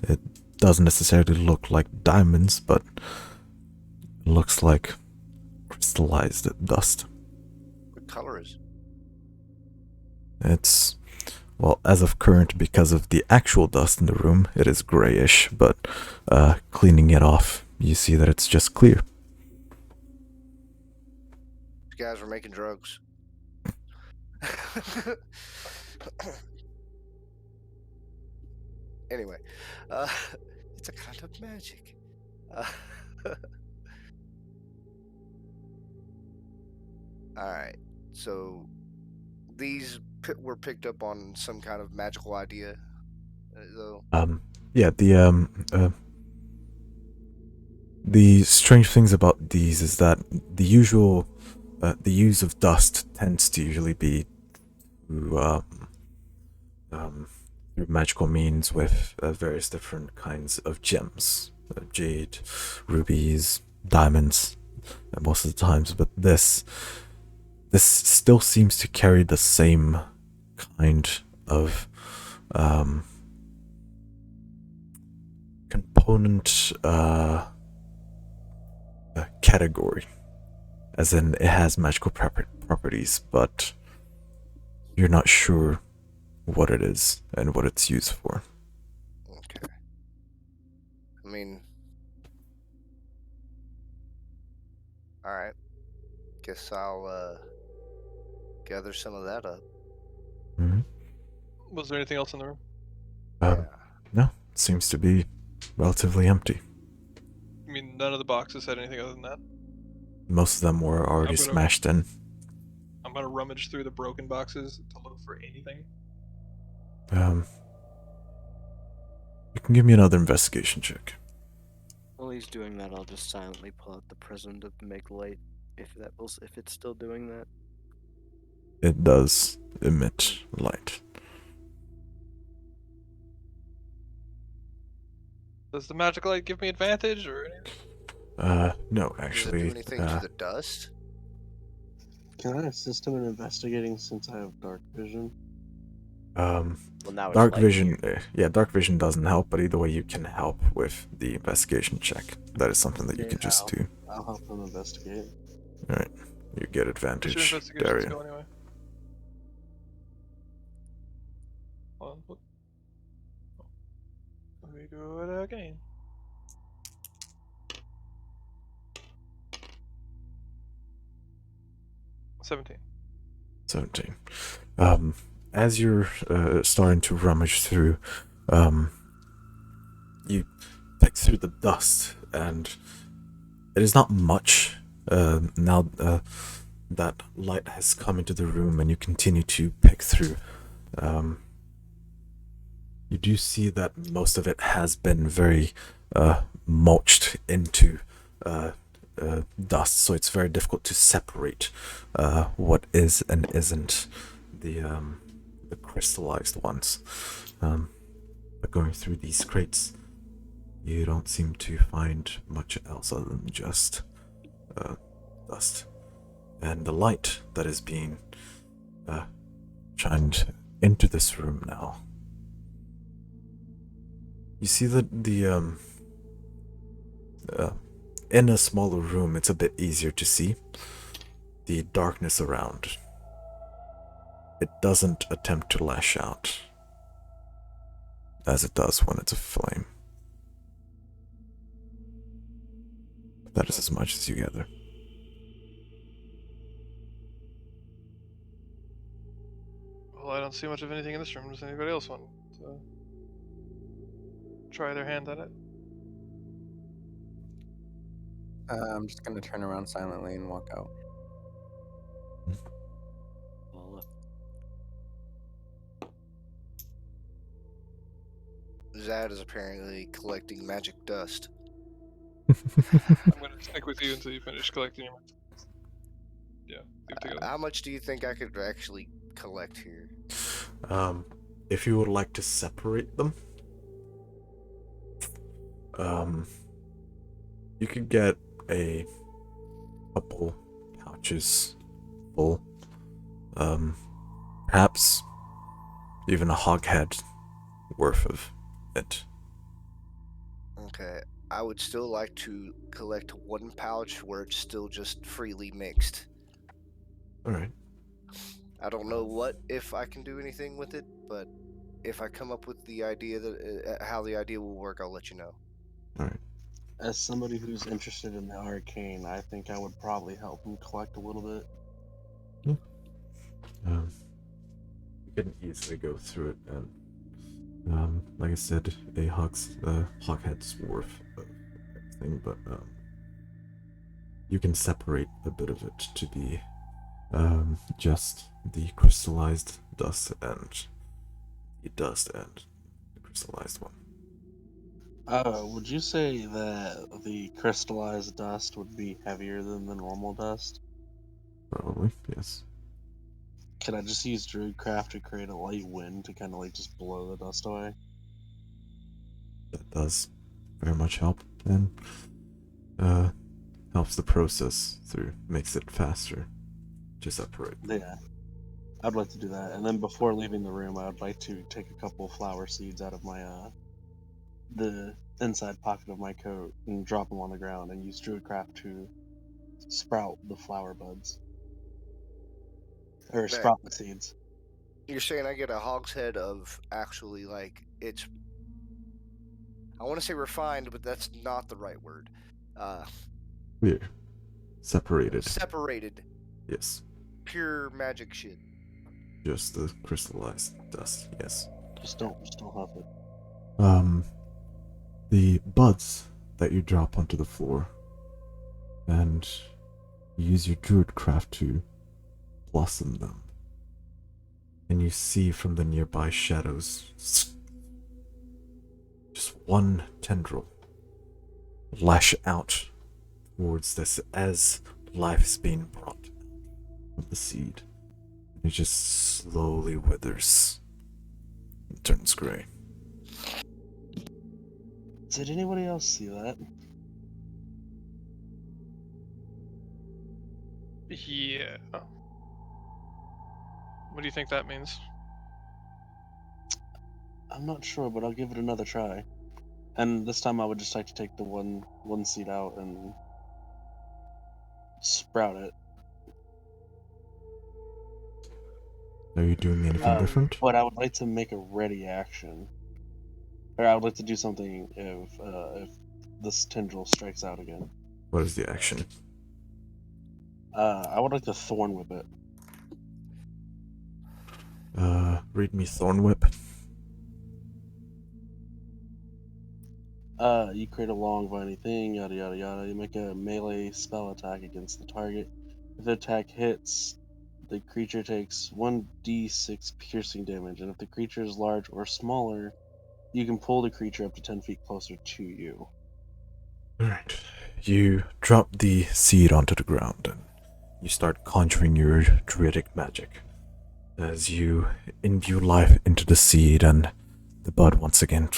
It doesn't necessarily look like diamonds, but it looks like crystallized dust. What color is it? It's, well, as of current, because of the actual dust in the room, it is grayish, but cleaning it off, you see that it's just clear. These guys were making drugs. Anyway, it's a kind of magic. Alright, so these were picked up on some kind of magical idea, though. Yeah, the strange things about these is that the usual, the use of dust tends to usually be through magical means with various different kinds of gems, jade, rubies, diamonds, most of the times. But this still seems to carry the same kind of component category, as in it has magical properties, but you're not sure what it is and what it's used for. Okay. I mean, alright. Guess I'll gather some of that up. Mm-hmm. Was there anything else in the room? Yeah. No, it seems to be relatively empty. I mean, none of the boxes had anything other than that. Most of them were already smashed in. I'm gonna rummage through the broken boxes to look for anything. You can give me another investigation check. While he's doing that, I'll just silently pull out the prism to make light, if it's still doing that. It does emit light. Does the magic light give me advantage or anything? No, Does actually. it do anything to the dust? Can I assist him in investigating since I have dark vision? Well, now Dark it's light vision, here. yeah, dark vision doesn't help, but either way you can help with the investigation check. That is something that you can just do. I'll help him investigate. Alright, you get What's your advantage, investigation Darian. skill anyway? Hold on, what? Let me do it again. $17. 17. As you're starting to rummage through, you pick through the dust, and it is not much. Now that light has come into the room, and you continue to pick through, you do see that most of it has been very mulched into dust, so it's very difficult to separate what is and isn't the crystallized ones. But going through these crates, you don't seem to find much else other than just dust and the light that is being shined into this room now. You see that the in a smaller room, it's a bit easier to see the darkness around. It doesn't attempt to lash out as it does when it's a flame. That is as much as you gather. Well, I don't see much of anything in this room. Does anybody else want to try their hand at it? I'm just gonna turn around silently and walk out. Well, look. Zad is apparently collecting magic dust. I'm gonna stick with you until you finish collecting your. Yeah, leave together. How much do you think I could actually collect here? If you would like to separate them, you could get a couple pouches full. Perhaps even a hogshead worth of it. Okay, I would still like to collect one pouch where it's still just freely mixed. Alright. I don't know if I can do anything with it, but if I come up with the idea that how the idea will work, I'll let you know. Alright. As somebody who's interested in the arcane, I think I would probably help him collect a little bit. You can easily go through it, and like I said, a hoghead's worth of everything, but you can separate a bit of it to be just the crystallized dust and the dust and the crystallized one. Would you say that the crystallized dust would be heavier than the normal dust? Probably, yes. Could I just use Druidcraft to create a light wind to kind of like just blow the dust away? That does very much help, and helps the process through, makes it faster to separate. Yeah, I'd like to do that. And then before leaving the room, I would like to take a couple of flower seeds out of my the inside pocket of my coat and drop them on the ground and use Druidcraft to sprout the flower buds. Or That- sprout the seeds. You're saying I get a hogshead of actually like it's. I want to say refined, but that's not the right word. Here. Separated. Separated, Yes. pure magic shit. Just the crystallized dust, yes. Just don't huff it. The buds that you drop onto the floor and use your Druidcraft to blossom them. And you see from the nearby shadows just one tendril lash out towards this as life is being brought from the seed. It just slowly withers and turns gray. Did anybody else see that? Yeah. What do you think that means? I'm not sure, but I'll give it another try. And this time I would just like to take the one seed out and sprout it. Are you doing anything different? But I would like to make a ready action. Or I would like to do something if this tendril strikes out again. What is the action? I would like to thorn whip it. Read me Thorn Whip. You create a long viney thing, yada yada yada. You make a melee spell attack against the target. If the attack hits, the creature takes 1d6 piercing damage, and if the creature is large or smaller, you can pull the creature up to 10 feet closer to you. Alright. You drop the seed onto the ground and you start conjuring your druidic magic as you imbue life into the seed, and the bud once again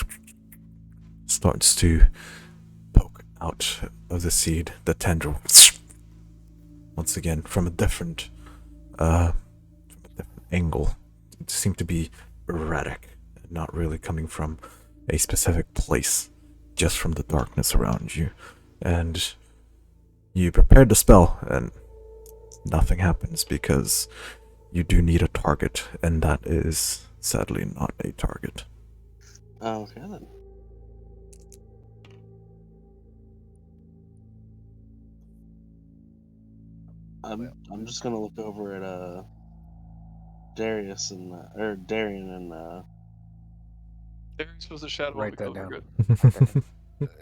starts to poke out of the seed, the tendril once again from a different angle. It seemed to be erratic, not really coming from a specific place, just from the darkness around you. And you prepared the spell, and nothing happens because you do need a target, and that is sadly not a target. Okay then. I'm just gonna look over at Darius and or Darian and Darius was the shadow when we Write that killed down. Urgut.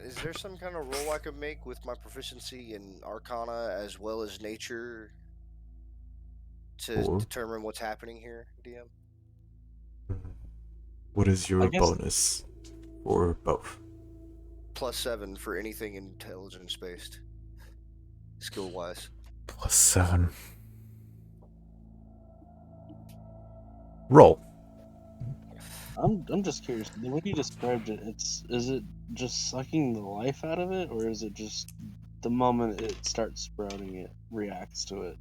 Is there some kind of roll I could make with my proficiency in Arcana as well as Nature to Or determine what's happening here, DM? what is I your guess bonus for both? +7 for anything intelligence based, skill wise. +7. Roll. I'm just curious. The way you described it, is it just sucking the life out of it, or is it just the moment it starts sprouting, it reacts to it?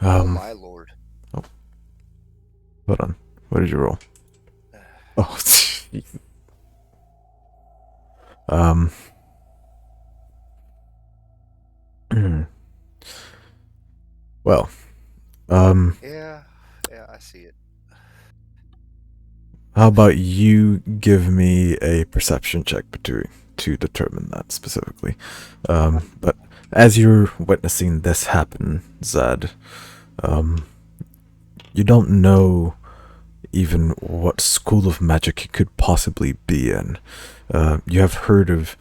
Oh my lord. Hold on. What did you roll? Oh, um. Well, Yeah, I see it. how about you give me a perception check to determine that specifically? But as you're witnessing this happen, Zad, you don't know even what school of magic it could possibly be in. You have heard of,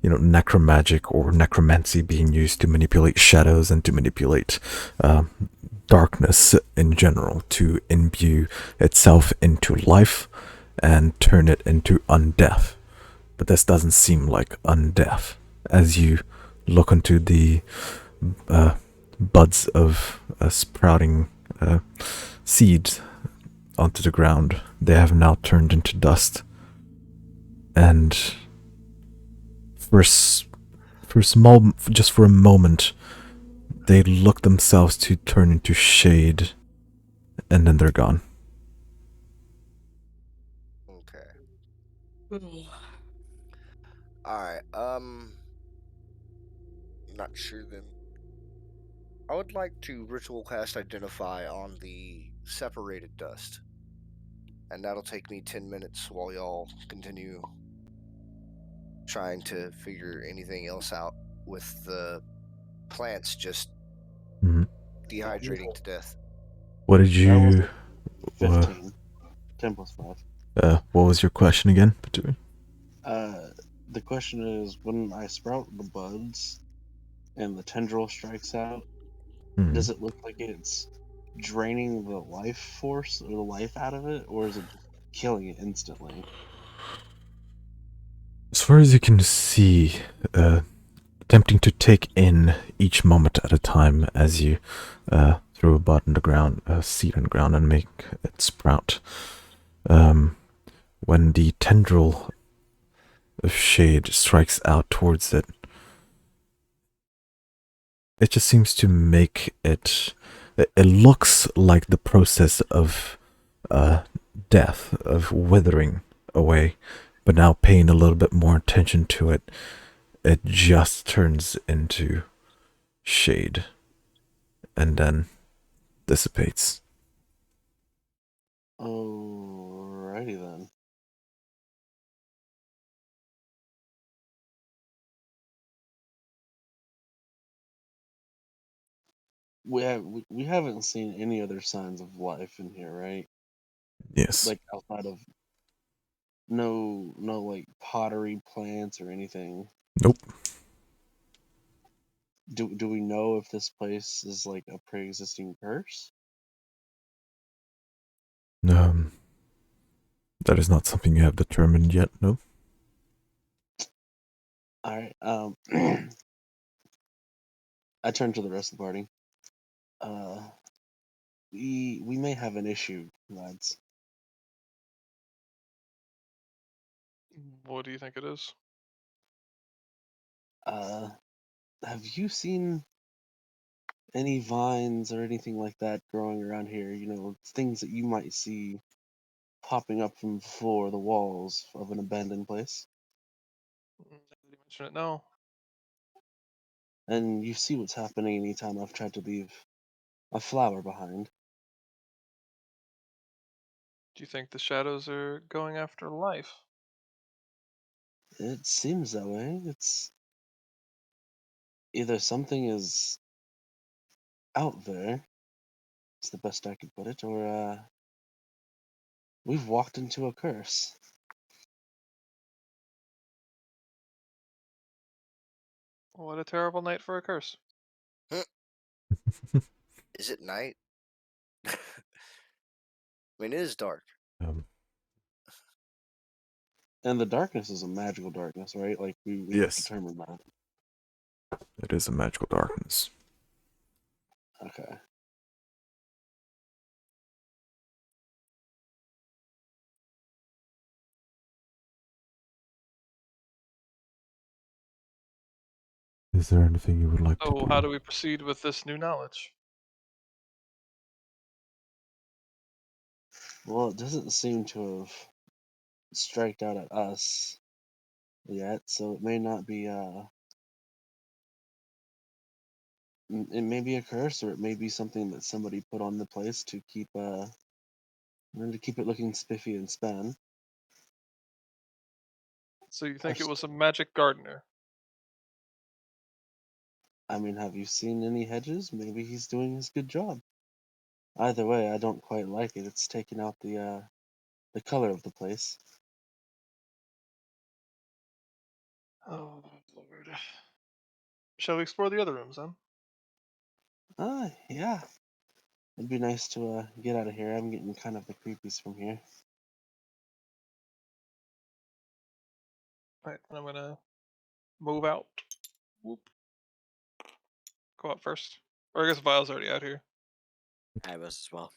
necromagic or necromancy being used to manipulate shadows and to manipulate darkness in general, to imbue itself into life and turn it into undeath. But this doesn't seem like undeath. As you look into the buds of sprouting seeds onto the ground, they have now turned into dust. And just for a moment, they look themselves to turn into shade, and then they're gone. Okay. Alright, not sure then. I would like to ritual cast Identify on the separated dust. And that'll take me 10 minutes while y'all continue trying to figure anything else out with the plants just Mhm. dehydrating to death. What did That was you? 15. 10 plus 5. What was your question again, Patui? The question is, when I sprout the buds and the tendril strikes out, does it look like it's draining the life force or the life out of it, or is it just killing it instantly? As far as you can see, attempting to take in each moment at a time as you throw a bud in the ground, a seed in the ground, and make it sprout. When the tendril of shade strikes out towards it, it just seems to make it. It looks like the process of death, of withering away, but now paying a little bit more attention to it, it just turns into shade and then dissipates. Alrighty then. We haven't seen any other signs of life in here, right? Yes. Like outside of no like pottery plants or anything. Nope. Do we know if this place is like a pre-existing curse? Um, that is not something you have determined yet, no? Alright, I turn to the rest of the party. We may have an issue, lads. What do you think it is? Have you seen any vines or anything like that growing around here? You know, things that you might see popping up from the floor, the walls of an abandoned place. Now that you mention it, no. And you see what's happening anytime I've tried to leave a flower behind. Do you think the shadows are going after life? It seems that way. It's either something is out there, It's the best I could put it. Or we've walked into a curse. What a terrible night for a curse. Is it night? I mean, it is dark. And the darkness is a magical darkness, right? Like we Yes. determined that. It is a magical darkness. Okay. Is there anything you would like to So do? how do we proceed with this new knowledge? Well, it doesn't seem to have striked out at us yet, so it may not be it may be a curse, or it may be something that somebody put on the place to keep it looking spiffy and span. So you think it was a magic gardener? I mean, have you seen any hedges? Maybe he's doing his good job. Either way, I don't quite like it. It's taken out the color of the place. Oh Lord. Shall we explore the other rooms then? Yeah. It'd be nice to get out of here. I'm getting kind of the creepies from here. Alright, I'm gonna move out. Whoop. Go out first. Or I guess Vile's already out here. I was as well.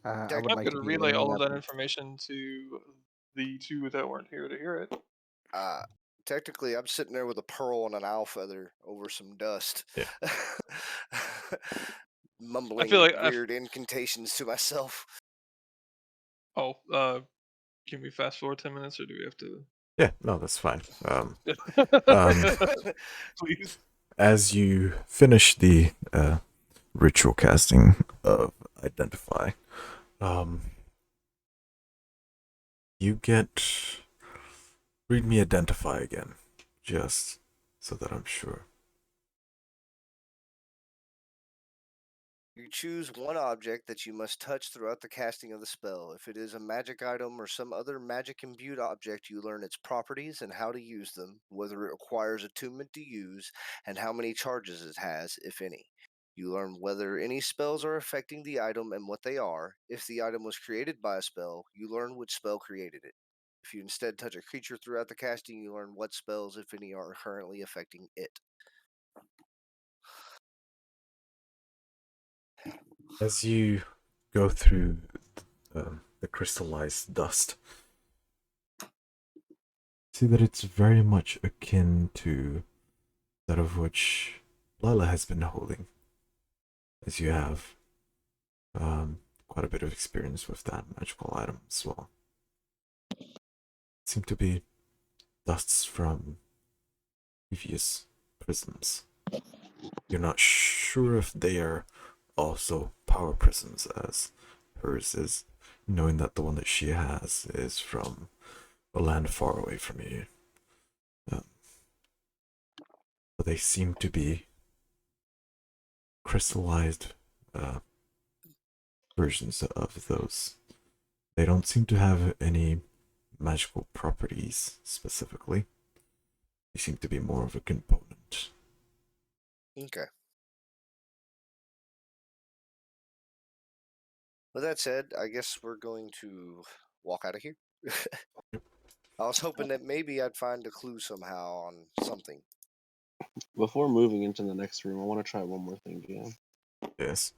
I would I'm like gonna to be relay waiting all of up. that information to the two that weren't here to hear it. Technically, I'm sitting there with a pearl and an owl feather over some dust. Yeah. Mumbling like weird incantations to myself. Oh, can we fast forward 10 minutes or do we have to? Yeah, no, that's fine. Please. As you finish the ritual casting of Identify, you get read me Identify again, just so that I'm sure. You choose one object that you must touch throughout the casting of the spell. If it is a magic item or some other magic imbued object, you learn its properties and how to use them, whether it requires attunement to use, and how many charges it has, if any. You learn whether any spells are affecting the item and what they are. If the item was created by a spell, you learn which spell created it. If you instead touch a creature throughout the casting, you learn what spells, if any, are currently affecting it. As you go through the crystallized dust, see that it's very much akin to that of which Lila has been holding, as you have quite a bit of experience with that magical item as well. Seem to be dusts from previous prisms. You're not sure if they are also power prisms, as hers is, knowing that the one that she has is from a land far away from you. But they seem to be crystallized versions of those. They don't seem to have any magical properties specifically. They seem to be more of a component. Okay. With that said, I guess we're going to walk out of here. I was hoping that maybe I'd find a clue somehow on something. Before moving into the next room, I want to try one more thing again. Yes.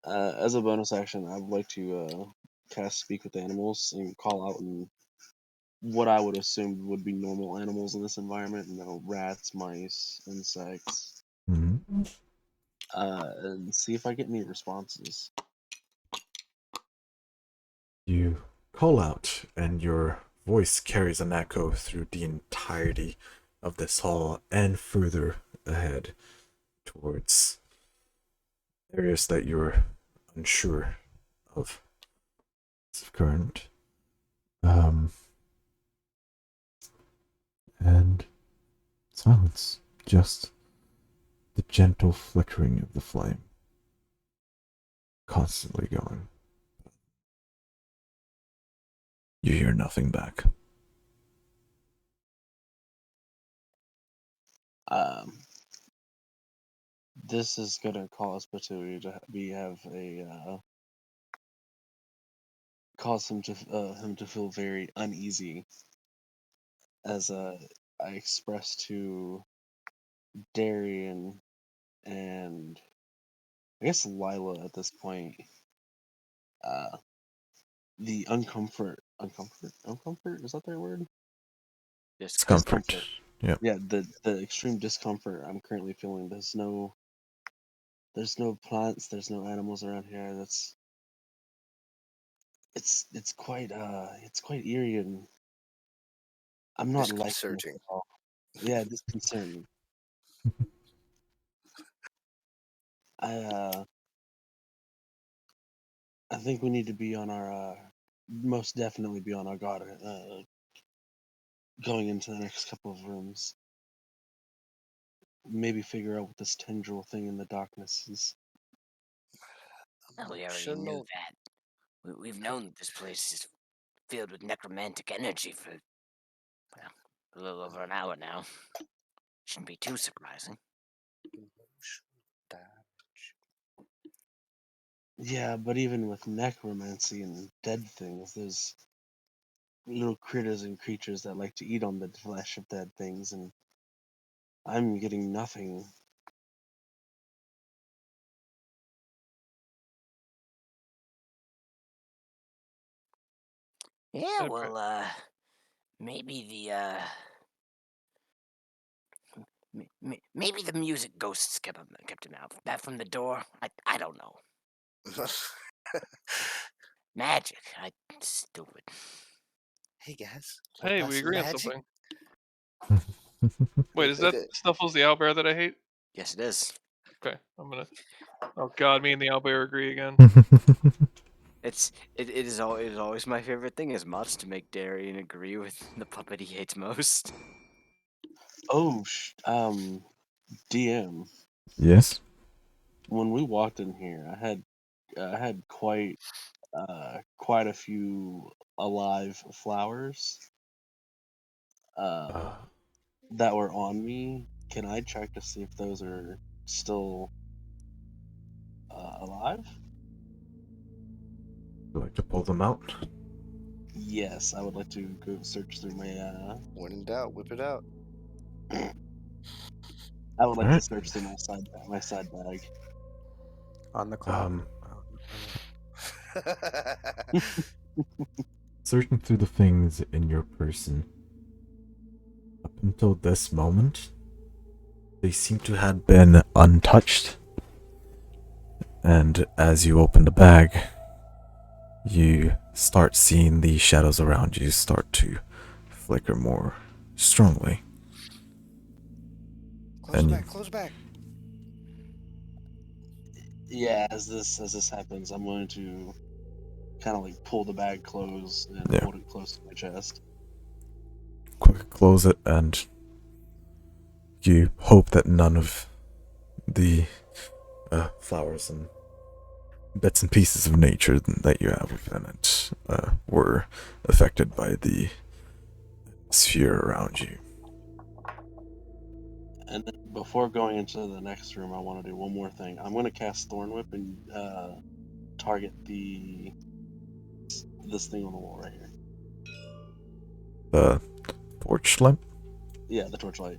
As a bonus action, I would like to cast Speak with Animals and call out what I would assume would be normal animals in this environment. You know, rats, mice, insects. Mm-hmm. And see if I get any responses. You call out, and your voice carries an echo through the entirety of this hall and further ahead towards areas that you're unsure of current. And silence. Just the gentle flickering of the flame. constantly going. You hear nothing back. This is gonna cause Patui to cause him to feel very uneasy, as I expressed to Darian and I guess Lila at this point, the uncomfort, is that the right word? Discomfort. Yep. Yeah, the extreme discomfort I'm currently feeling. There's no plants, there's no animals around here. It's quite eerie, and I'm not liking this Disconcerting. at all. Yeah, disconcerting. I I think we need to be on our most definitely be on our guard going into the next couple of rooms. Maybe figure out what this tendril thing in the darkness is. Well, we already Shouldn't knew know. that. We've known that this place is filled with necromantic energy for, well, a little over an hour now. Shouldn't be too surprising. Yeah, but even with necromancy and dead things, there's little critters and creatures that like to eat on the flesh of dead things, and I'm getting nothing. Yeah, Okay. well, maybe the, maybe the music ghosts kept him out. That from the door? I don't know. Magic. Stupid. Hey guys. what Hey, about we some agree on magic? something. Wait, is that Snuffles the owlbear that I hate? Yes, it is. Okay, I'm gonna. Oh God, me and the owlbear agree again. It is always my favorite thing as mods to make Darian agree with the puppet he hates most. Oh, DM. Yes. When we walked in here, I had quite a few alive flowers Uh, that were on me. Can I check to see if those are still alive? would you like to pull them out? Yes, I would like to go search through my. When in doubt, whip it out. I would like to Alright. search through my side bag. On the clock. Um, searching through the things in your person. Up until this moment, they seem to have been untouched. And as you open the bag, you start seeing the shadows around you start to flicker more strongly. Close And back, close back. Yeah, as this happens, I'm going to kind of like pull the bag close and Yeah. hold it close to my chest. quick close it, and you hope that none of the flowers and bits and pieces of nature that you have within it were affected by the sphere around you. And then before going into the next room, I want to do one more thing. I'm going to cast Thorn Whip and target this thing on the wall right here. The torch lamp? Yeah, the torchlight.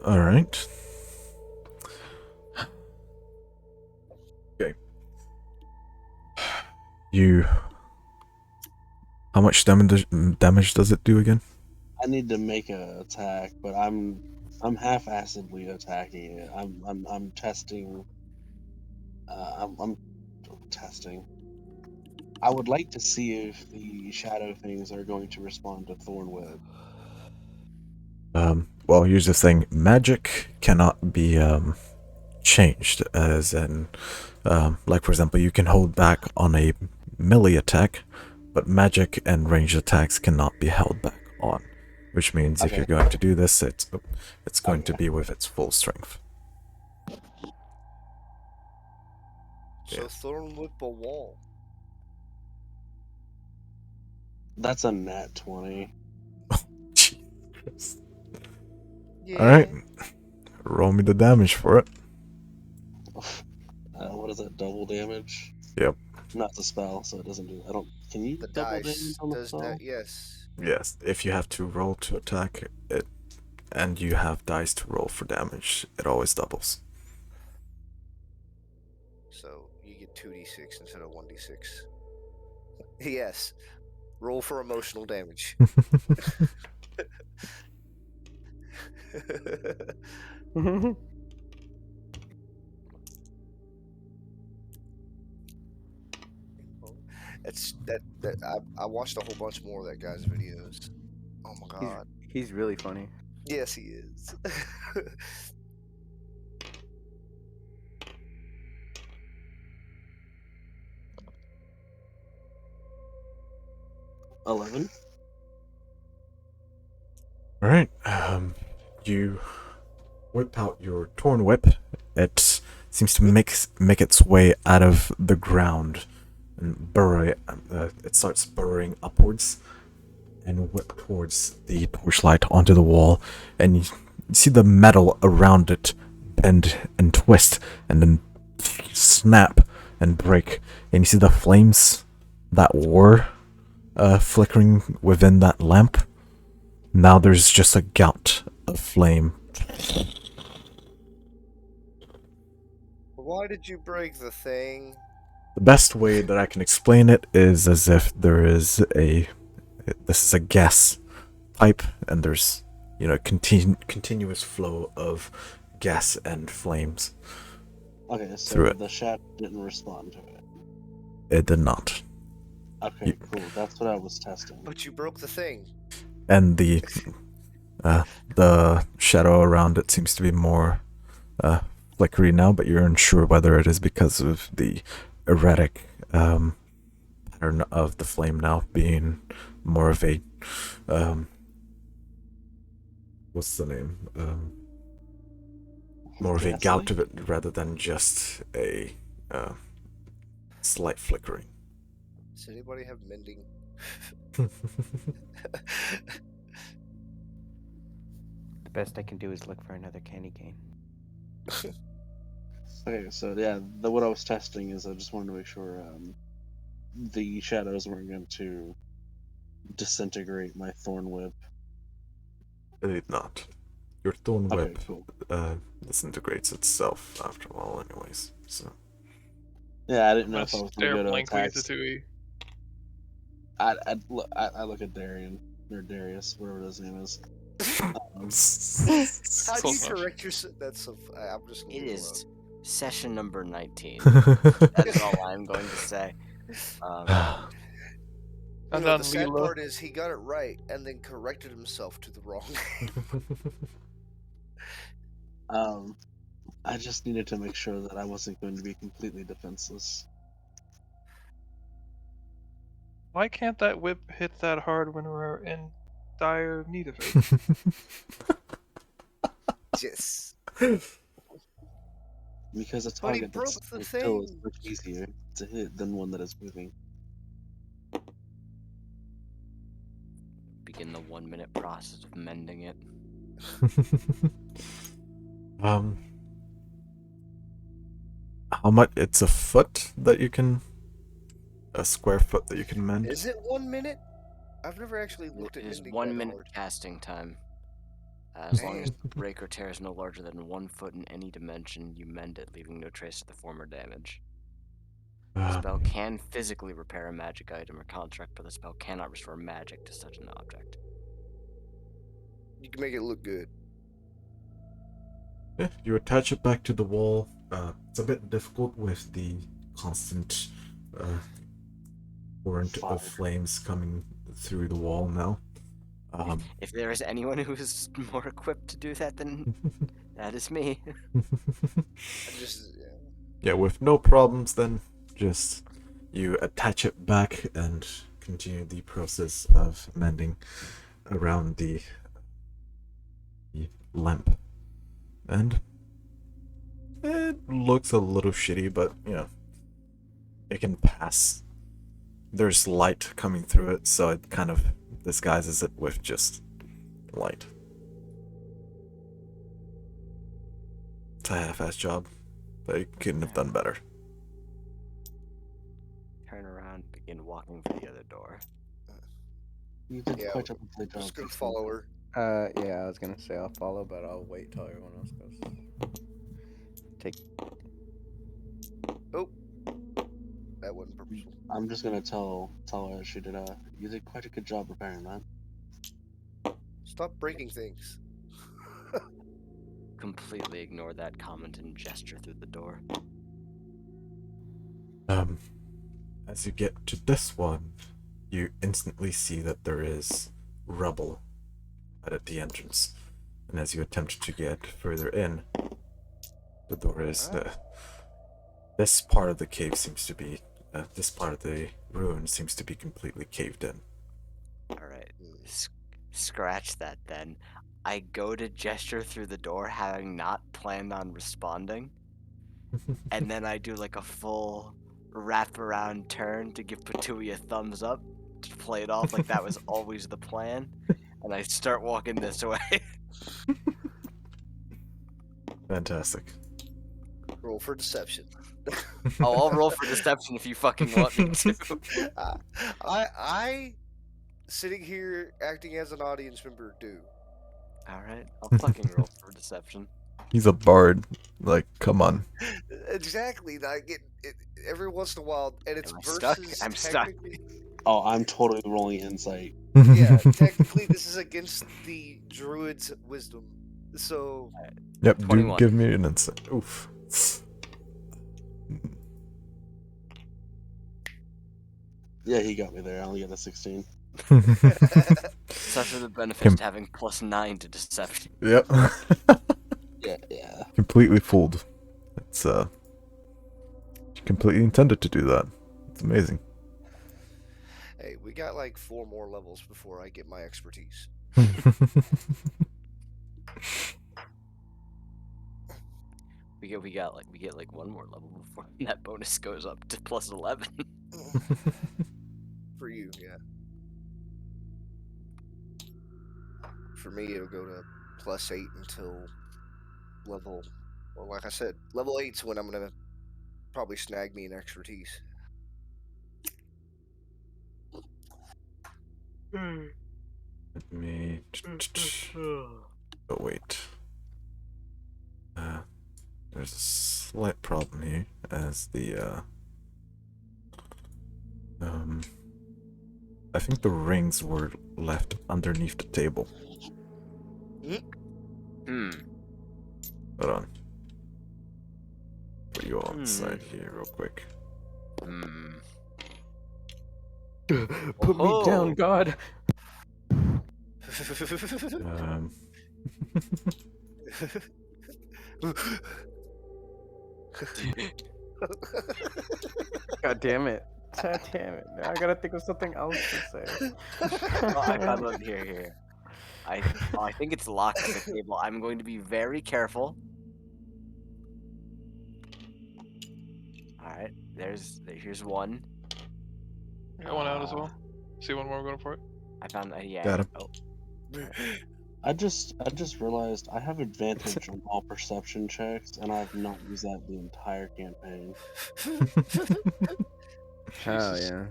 Alright. Okay. You. How much damage does it do again? I need to make an attack, but I'm half-assedly attacking it. I'm testing. I'm testing. I would like to see if the shadow things are going to respond to Thorn Whip. Well, here's the thing. Magic cannot be, changed, as in, like, for example, you can hold back on a melee attack, but magic and ranged attacks cannot be held back on, which means if Okay. you're going to do this, it's going to be with its full strength. So thorn whip a wall. That's a nat 20. Jesus Christ. Yeah. All right, roll me the damage for it. What is that? Double damage? Yep. Not the spell, so it doesn't do. I don't. Can you The double damage dice on the does spell? that. Yes. Yes, if you have to roll to attack it, and you have dice to roll for damage, it always doubles. So you get 2d6 instead of 1d6. Yes. Roll for emotional damage. I watched a whole bunch more of that guy's videos. Oh my god. He's really funny. Yes, he is. 11. All right. You whip out your torn whip. It seems to make its way out of the ground and burrow. It starts burrowing upwards and whip towards the torchlight onto the wall, and you see the metal around it bend and twist, and then snap and break, and you see the flames that were flickering within that lamp. Now there's just a gout of flame. Why did you break the thing? The best way that I can explain it is as if this is a gas pipe, and there's continuous flow of gas and flames. Okay, so Through it. the shadow didn't respond to it. It did not. Okay, cool. That's what I was testing. But you broke the thing. And the shadow around it seems to be more flickery now, but you're unsure whether it is because of the erratic pattern of the flame now being more of a what's the name? More of a gout of it rather than just a slight flickering. Does anybody have mending? The best I can do is look for another candy cane. Okay, so yeah, what I was testing is I just wanted to make sure the shadows weren't going to disintegrate my thorn whip. It did not. Your thorn Okay, whip cool. disintegrates itself after all, anyways. So Yeah, I didn't I'm know gonna if I was going stare to go to blankly at attacks. the Tui. I look at Darian or Darius, whatever his name is. How do you Close enough. correct yourself? That's so. I'm just. It leave is session number 19. alone. That is all I'm going to say. You I'm know, done, the sad Leela. part is he got it right and then corrected himself to the wrong name. I just needed to make sure that I wasn't going to be completely defenseless. Why can't that whip hit that hard when we're in dire need of it? Yes. Because a But he target broke that's the still is thing. much easier to hit than one that is moving. Begin the 1 minute process of mending it. How much? It's a foot that you can, a square foot that you can mend. Is it 1 minute? I've never actually looked at It is mending 1 that minute hard. casting time. As long as Dang. the break or tear is no larger than 1 foot in any dimension, you mend it, leaving no trace of the former damage. The spell can physically repair a magic item or construct, but the spell cannot restore magic to such an object. You can make it look good. Yeah, you attach it back to the wall. It's a bit difficult with the constant torrent of flames coming through the wall now. If there is anyone who is more equipped to do that, then that is me. Yeah, with no problems then, just you attach it back and continue the process of mending around the lamp. And it looks a little shitty, but, you know, it can pass. There's light coming through it, so it kind of disguises it with just light. It's a half-ass job, but it couldn't have done better. Turn around, begin walking for the other door. You did Yeah, quite a lovely job. Just gonna fixing follow it. her. Yeah, I was gonna say I'll follow, but I'll wait till everyone else goes. Oh, that wasn't purposeful. I'm just gonna tell her she did you did quite a good job repairing that. Stop breaking things. Completely ignore that comment and gesture through the door. As you get to this one, you instantly see that there is rubble at the entrance. And as you attempt to get further in, the door is... this part of the cave seems to be... this part of the ruin seems to be completely caved in. Alright, scratch that then. I go to gesture through the door, having not planned on responding. And then I do like a full wraparound turn to give Patui a thumbs up to play it off like that was always the plan. And I start walking this way. Fantastic. Roll for deception. Oh, I'll roll for deception if you fucking want me to. I, sitting here acting as an audience member, do. Alright, I'll fucking roll for deception. He's a bard. Like, come on. Exactly. I get it every once in a while, and it's Am I stuck? versus I'm stuck. technically. Oh, I'm totally rolling insight. Yeah, technically this is against the druid's wisdom. So Yep, do 21. give me an insight. Oof. Yeah, he got me there. I only got a 16. Such are the benefits to having +9 to deception. Yep. Yeah. Completely fooled. It's completely intended to do that. It's amazing. hey, we got like 4 more levels before I get my expertise. We get like one more level before that bonus goes up to +11. For you, yeah. For me, it'll go to +8 until level. Well, like I said, level 8's when I'm gonna probably snag me an expertise. Let me. Oh wait. There's a slight problem here, as the I think the rings were left underneath the table. Hold on. Put you all inside here real quick. Put me down, God. God damn it. God damn it. Now I gotta think of something else to say. Oh, I found one here. I think it's locked at the table. I'm going to be very careful. Alright, here's one. Got one out as well. See one more going for it. I found yeah. Got him. Oh. I just realized I have advantage on all perception checks, and I have not used that the entire campaign. Oh yeah.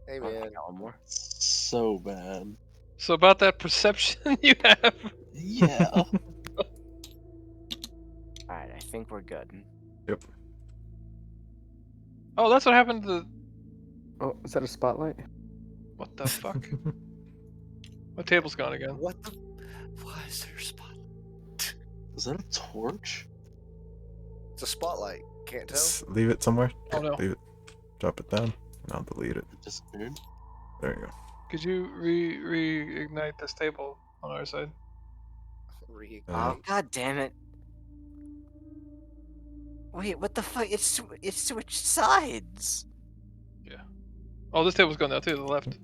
Hey Oh, I man, got one more. So bad. So about that perception you have. Yeah. Alright, I think we're good. Yep. Oh, that's what happened to the... Oh, is that a spotlight? What the fuck? My table's gone again. what the? Why is there a spotlight? Is that a torch? It's a spotlight. Can't tell. Just leave it somewhere. Oh no. Leave it. Drop it down, and I'll delete it. It disappeared? There you go. Could you reignite this table on our side? Oh, god damn it. Wait, what the fuck? It switched sides. Yeah. Oh, this table's gone now too, to the left.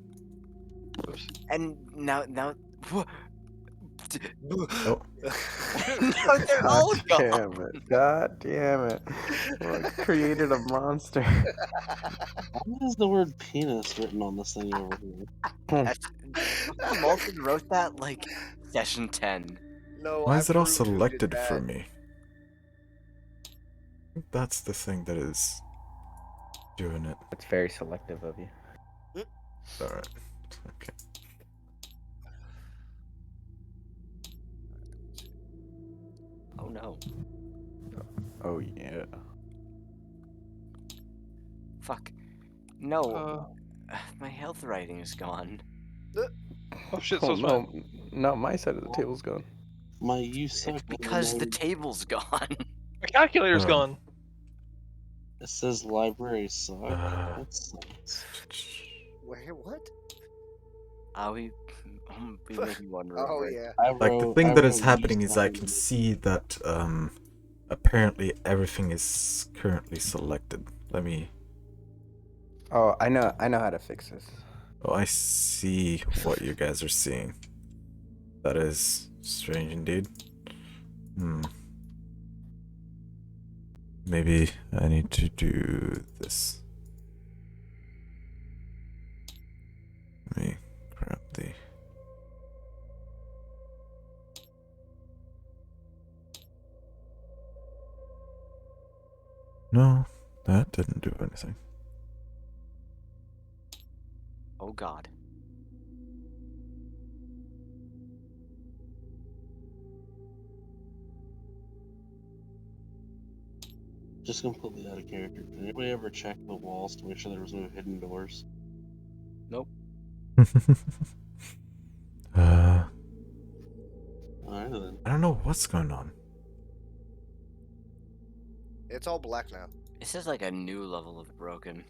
Oops. And now Oh. No, they're all God gone. damn it. God damn it. Well, I created a monster. Why is the word penis written on this thing over here? Malton wrote that like session 10. No, Why I is it all proved who did selected that. for me? I think that's the thing that is doing it. It's very selective of you. Alright. Okay. Oh no. Oh, yeah. Fuck. No. My health rating is gone. Oh shit, Oh, so no. Not my side of the table's gone. My you suck. It's because the table's gone. my calculator's Oh. gone. It says library suck. Uh. That sucks. Wait, what? We made you one real Oh quick. yeah. Like the thing that is happening is I can see that apparently everything is currently selected. Let me. Oh, I know how to fix this. Oh, I see what you guys are seeing. That is strange indeed. Maybe I need to do this. Let me grab the. No, that didn't do anything. Oh god. Just completely out of character. Did anybody ever check the walls to make sure there was no hidden doors? Nope. Alright then. I don't know what's going on. It's all black now. This is like a new level of broken.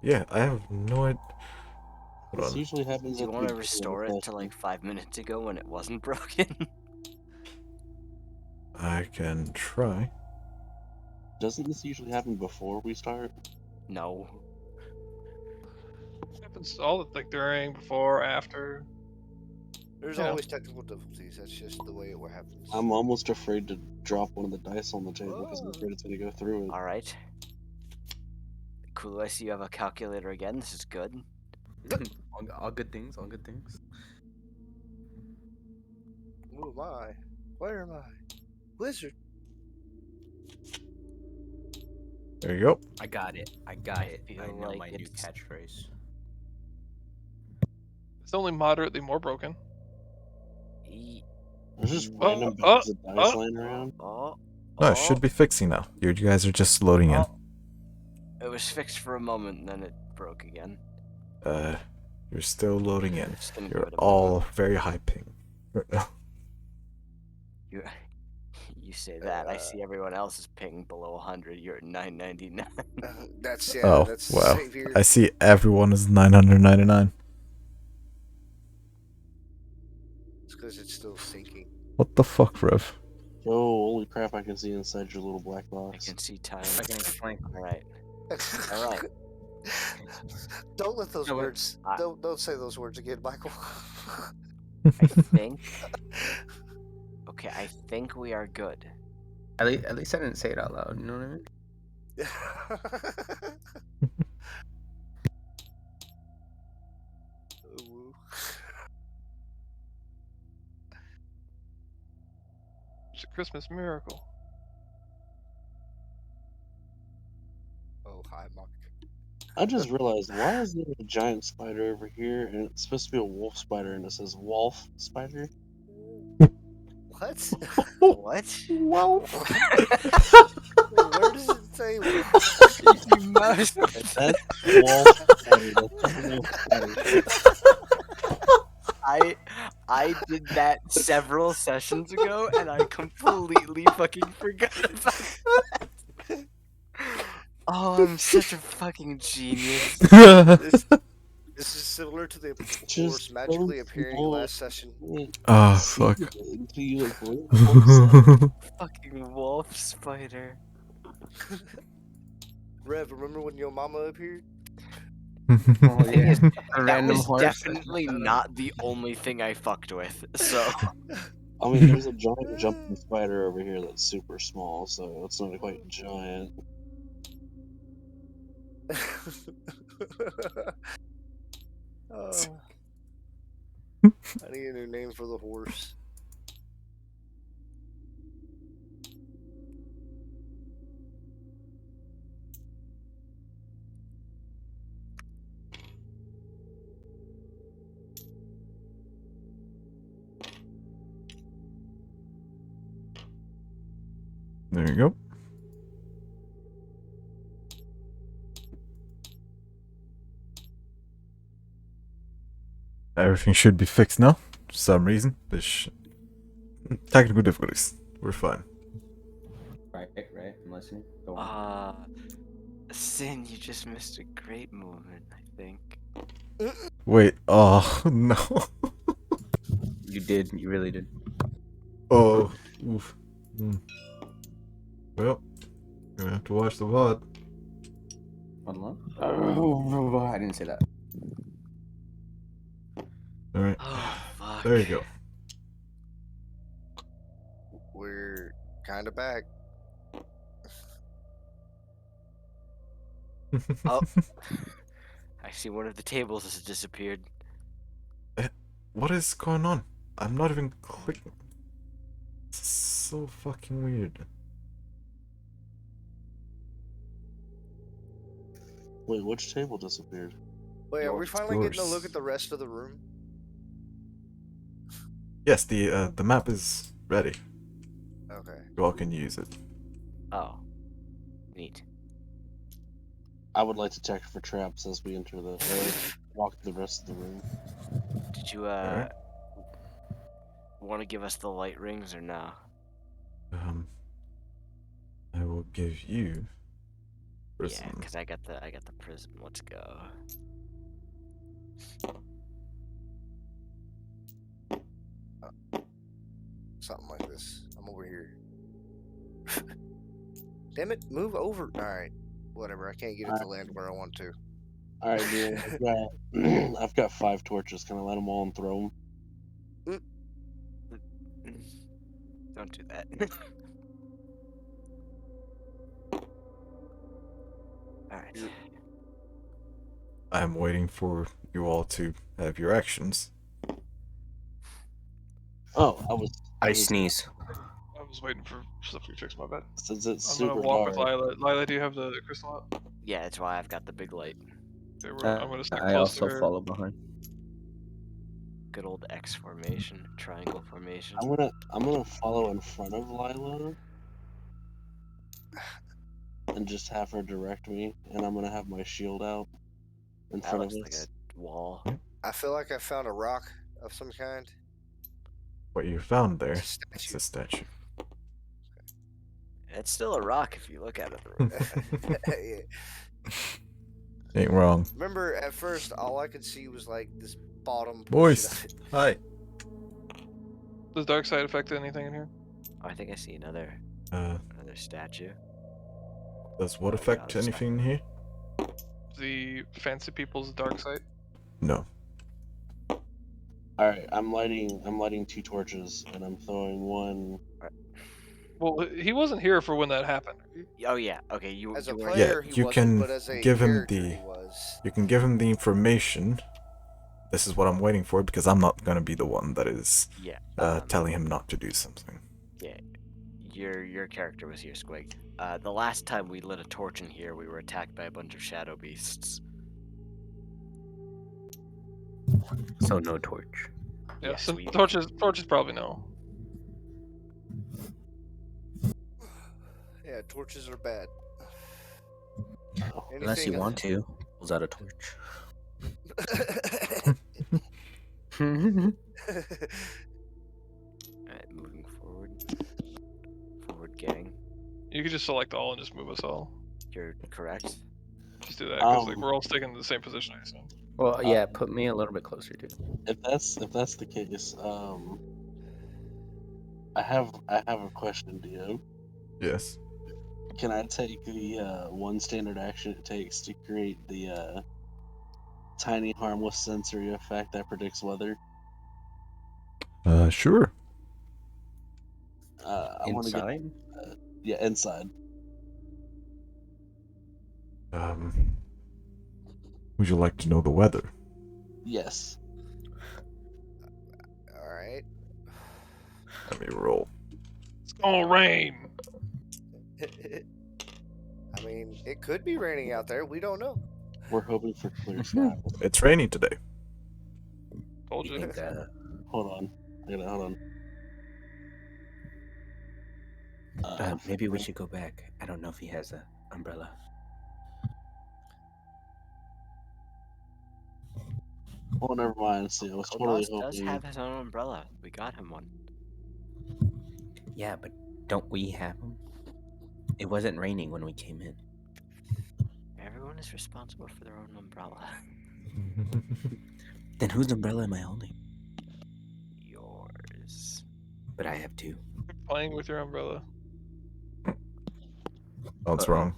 Yeah, I have no idea. Hold This on. usually happens Do you at the want to beginning of restore the it to like 5 minutes ago when it wasn't broken? I can try. Doesn't this usually happen before we start? No. It happens all like during, before, after. There's Yeah. always technical difficulties. That's just the way it happens. I'm almost afraid to drop one of the dice on the table because I'm afraid it's going to go through it. Alright. Cool, I see you have a calculator again. This is good. All good things, all good things. Who am I? Where am I? Wizard. There you go. I got it. I feel know like my new it's- catchphrase. It's only moderately more broken. There's just Oh, random oh, bags of dice oh. lying around. No, it should be fixing now. You guys are just loading in. It was fixed for a moment and then it broke again. You're still loading in. Just gonna You're give it a all moment. very high ping right now. You say that. I see everyone else is ping below 100. You're at 999. That's Oh, that's wow. Xavier. I see everyone is 999. It's because it's still sinking. What the fuck, Rev? Oh, holy crap, I can see inside your little black I box. can see time. I can explain. Alright. Alright. Don't let those No, but words. Don't say those words again, Michael. I think. Okay, I think we are good. At least I didn't say it out loud. You know what I mean? Ooh. It's a Christmas miracle. Oh, hi, Mark. I just realized, why is there a giant spider over here and it's supposed to be a wolf spider and it says wolf spider? What? What? Wow. Where does it say? You must. That's wolf spider. That's wolf spider. I did that several sessions ago and I completely fucking forgot about that. Oh, I'm such a fucking genius. This is similar to the Just horse magically so appearing small. last session. Ah, See fuck. it until you, like, believe the whole set. Fucking wolf spider. Rev, remember when your mama appeared? Oh, Thing yeah. is, A that random was horse. definitely not the only thing I fucked with. So I mean, there's a giant jumping spider over here that's super small, so it's not quite giant. Oh, I need a new name for the horse. There you go. Everything should be fixed now, for some reason. But technical difficulties. We're fine. Right. I'm listening. Go on. Sin, you just missed a great moment, I think. Wait, oh, no. You did. You really did. Oh, oof. Well, you're gonna have to watch the VOD. Hold on. Oh, I didn't say that. Alright, Oh, fuck. there you go. We're kind of back. Oh. I see one of the tables has disappeared. What is going on? I'm not even clicking. It's so fucking weird. Wait, which table disappeared? Wait, are we Yours. finally getting a look at the rest of the room? Yes, the map is ready. Okay. You all can use it. Oh. Neat. I would like to check for traps as we enter walk through the rest of the room. Did you, Alright. want to give us the light rings or no? I will give you. Yeah, Prism. because I got the prism. Let's go. Something like this. I'm over here. Damn it, move over. Alright. Whatever, I can't get it to land where I want to. All right, dude. I've got 5 torches. Can I let them all and throw them? Don't do that. Alright. I'm waiting for you all to have your actions. Oh, I sneeze. I was waiting for stuff to be fixed. My bad. Since it's I'm super gonna walk with dark. Lila. Lila, do you have the crystal out? Yeah, that's why I've got the big light. Okay, I'm gonna stick I close to also her. follow behind. Good old X formation, triangle formation. I'm gonna follow in front of Lila and just have her direct me, and I'm gonna have my shield out in That front of looks like us. a wall. I feel like I found a rock of some kind. What you found there, It's a it's statue. a statue. It's still a rock if you look at it. Yeah. Ain't wrong. Remember, at first, all I could see was like this bottom portion Boys, of it. hi. Does dark side affect anything in here? Oh, I think I see another statue. Does what Oh, affect God, anything in here? The fancy people's dark side. No. All right, I'm lighting 2 torches, and I'm throwing one. Well, he wasn't here for when that happened. Oh yeah. Okay, you. As a you were. player, Yeah, he you wasn't, can but as a give him character, the- he was. You can give him the information. This is what I'm waiting for because I'm not gonna be the one that is Yeah. telling him not to do something. Yeah. Your character was here, Squig. The last time we lit a torch in here, we were attacked by a bunch of shadow beasts. So no torch. Yeah, Yes, so we. torches probably no. Yeah, torches are bad. Unless you want to. Pulls out a torch. Alright, moving forward. Forward, gang. You could just select all and just move us all. You're correct. Just do that because like we're all sticking in the same position, I assume. Well, yeah, put me a little bit closer, dude. If that's the case, I have a question, Dio. Yes. Can I take the 1 standard action it takes to create the tiny harmless sensory effect that predicts weather? Sure. I want to get Inside? yeah inside. Would you like to know the weather? Yes. All right. Let me roll. It's gonna rain. I mean, it could be raining out there. We don't know. We're hoping for clear skies. It's raining today. Told You you. think, Hold on. Hold on. maybe we should go back. I don't know if he has a umbrella. Oh, never mind. See, I was totally Kodos does hoping. have his own umbrella. We got him one. Yeah, but don't we have them? It wasn't raining when we came in. Everyone is responsible for their own umbrella. Then whose umbrella am I holding? Yours. But I have two. Playing with your umbrella. That's wrong.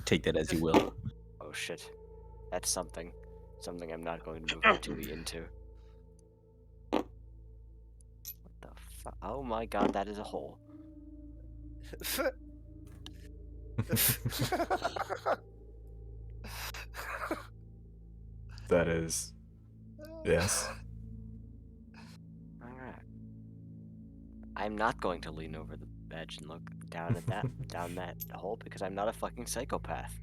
Take that as you will. Oh shit. That's something. Something I'm not going to move Patooey into. What the fuck? Oh my god, that is a hole. That is. Yes. Alright. I'm not going to lean over the edge and look down at that hole because I'm not a fucking psychopath.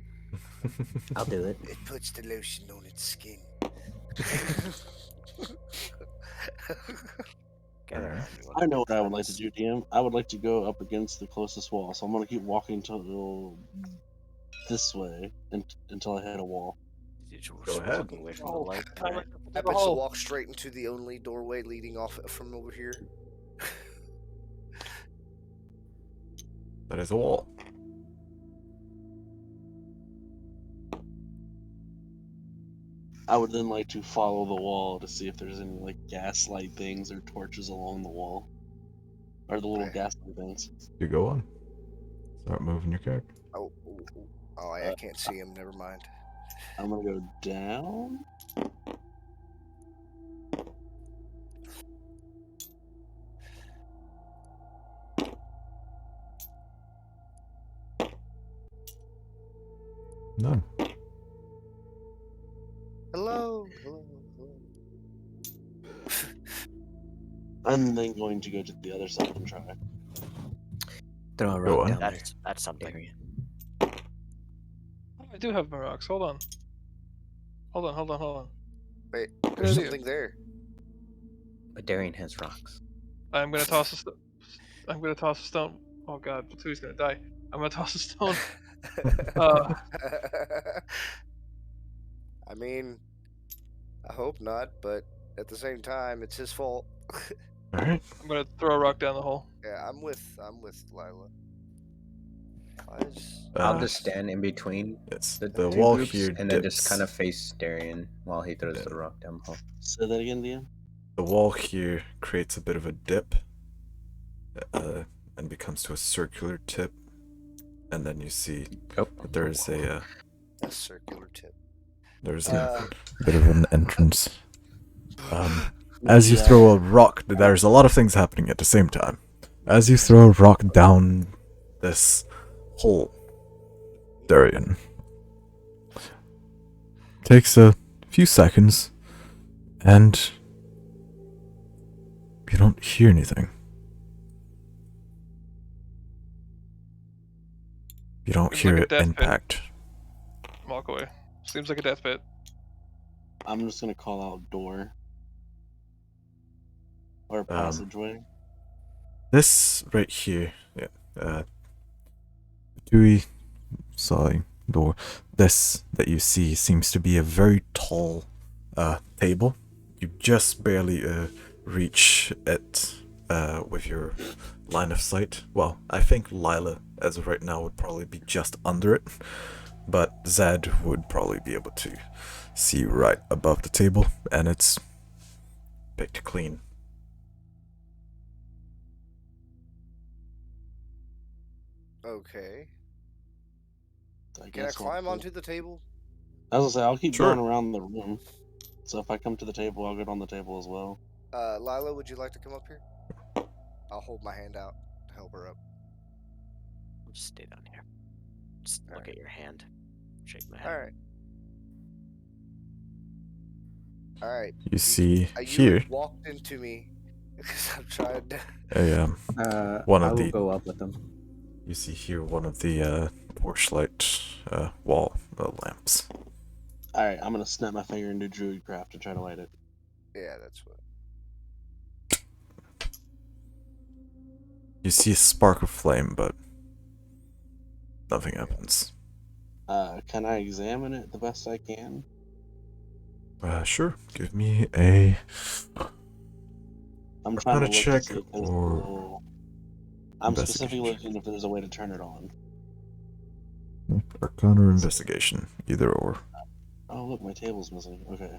I'll do it. It puts the lotion on its skin. Get Alright. around, you I know what I would like cunts. to do, DM. I would like to go up against the closest wall, so I'm gonna keep walking till this way until I hit a wall. You're just Go ahead. walking away from the Oh, light. God, Alright. I bet you walk straight into the only doorway leading off from over here. That is a wall. I would then like to follow the wall to see if there's any like gaslight things or torches along the wall, or the little Okay. gaslight things. You go on. Start moving your character. I can't see him. Never mind. I'm gonna go down. None. Hello. Hello. I'm then going to go to the other side and try. Throw a Go rock on. down there. That's something. Darian. I do have my rocks. Hold on. Hold on. Wait, Good there's idea. something there. But Darian has rocks. I'm gonna toss a I'm gonna toss a stone. Oh god, Patooey's gonna die. I'm gonna toss a stone. I mean, I hope not, but at the same time, it's his fault. Alright. I'm gonna throw a rock down the hole. Yeah, I'm with Lila. I'll just stand in between Yes. the The two wall groups here and then just dips. kind of face Darian while he throws the Yeah. rock down the hole. Say that again, DM. The wall here creates a bit of a dip, and becomes to a circular tip, and then you see Oh, that there's a circular tip. there's a bit of an entrance. As you throw a rock, there's a lot of things happening at the same time. As you throw a rock down this hole, Darian, takes a few seconds, and you don't hear anything. You don't Seems hear like a it death pit. impact. Walk away. Seems like a death pit. I'm just gonna call out door or passageway. This right here, yeah, Dewey, sorry, door. This that you see seems to be a very tall table. You just barely reach it with your line of sight. Well, I think Lila, as of right now, would probably be just under it, but Zed would probably be able to see right above the table, and it's picked clean. Okay. I Can I guess climb onto the table? I was gonna say I'll keep Sure. going around the room. So if I come to the table, I'll get on the table as well. Lila, would you like to come up here? I'll hold my hand out to help her up. I'll just stay down here. Just look at your hand. Shake my head. All right. All right. You see You here walked into me because I'm trying to. one I of will the. go up with them. You see here one of the porch light wall lamps. All right, I'm gonna snap my finger and do druidcraft to try to light it. Yeah, that's what. You see a spark of flame, but nothing happens. Can I examine it the best I can? Sure. Give me a I'm trying to Arcana look check to see if there's or no... I'm specifically investigation check. looking if there's a way to turn it on. Arcana or investigation, either or. Oh, look, my table's missing. Okay.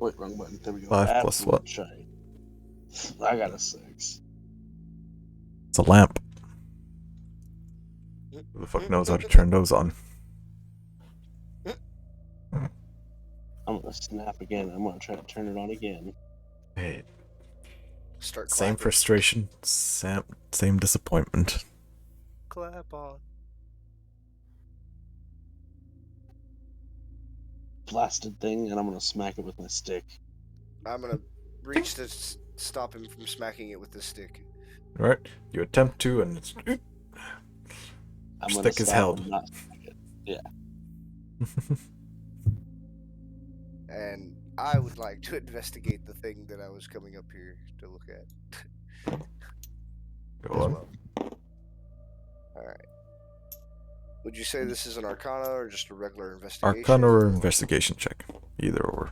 Wait, wrong button. There we go. 5 plus what? Shite. I got a 6. It's a lamp. Who the fuck knows how to turn those on? I'm gonna snap again. I'm gonna try to turn it on again. Hey, Start same clapping. frustration, same disappointment. Clap on. Blasted thing, and I'm gonna smack it with my stick. I'm gonna reach to stop him from smacking it with the stick. Alright, you attempt to, and it's. I'm Stick gonna is stop held. and not smack it. Yeah. And I would like to investigate the thing that I was coming up here to look at. Go as on. well. Alright. Would you say this is an Arcana or just a regular investigation? Arcana or investigation check, either or.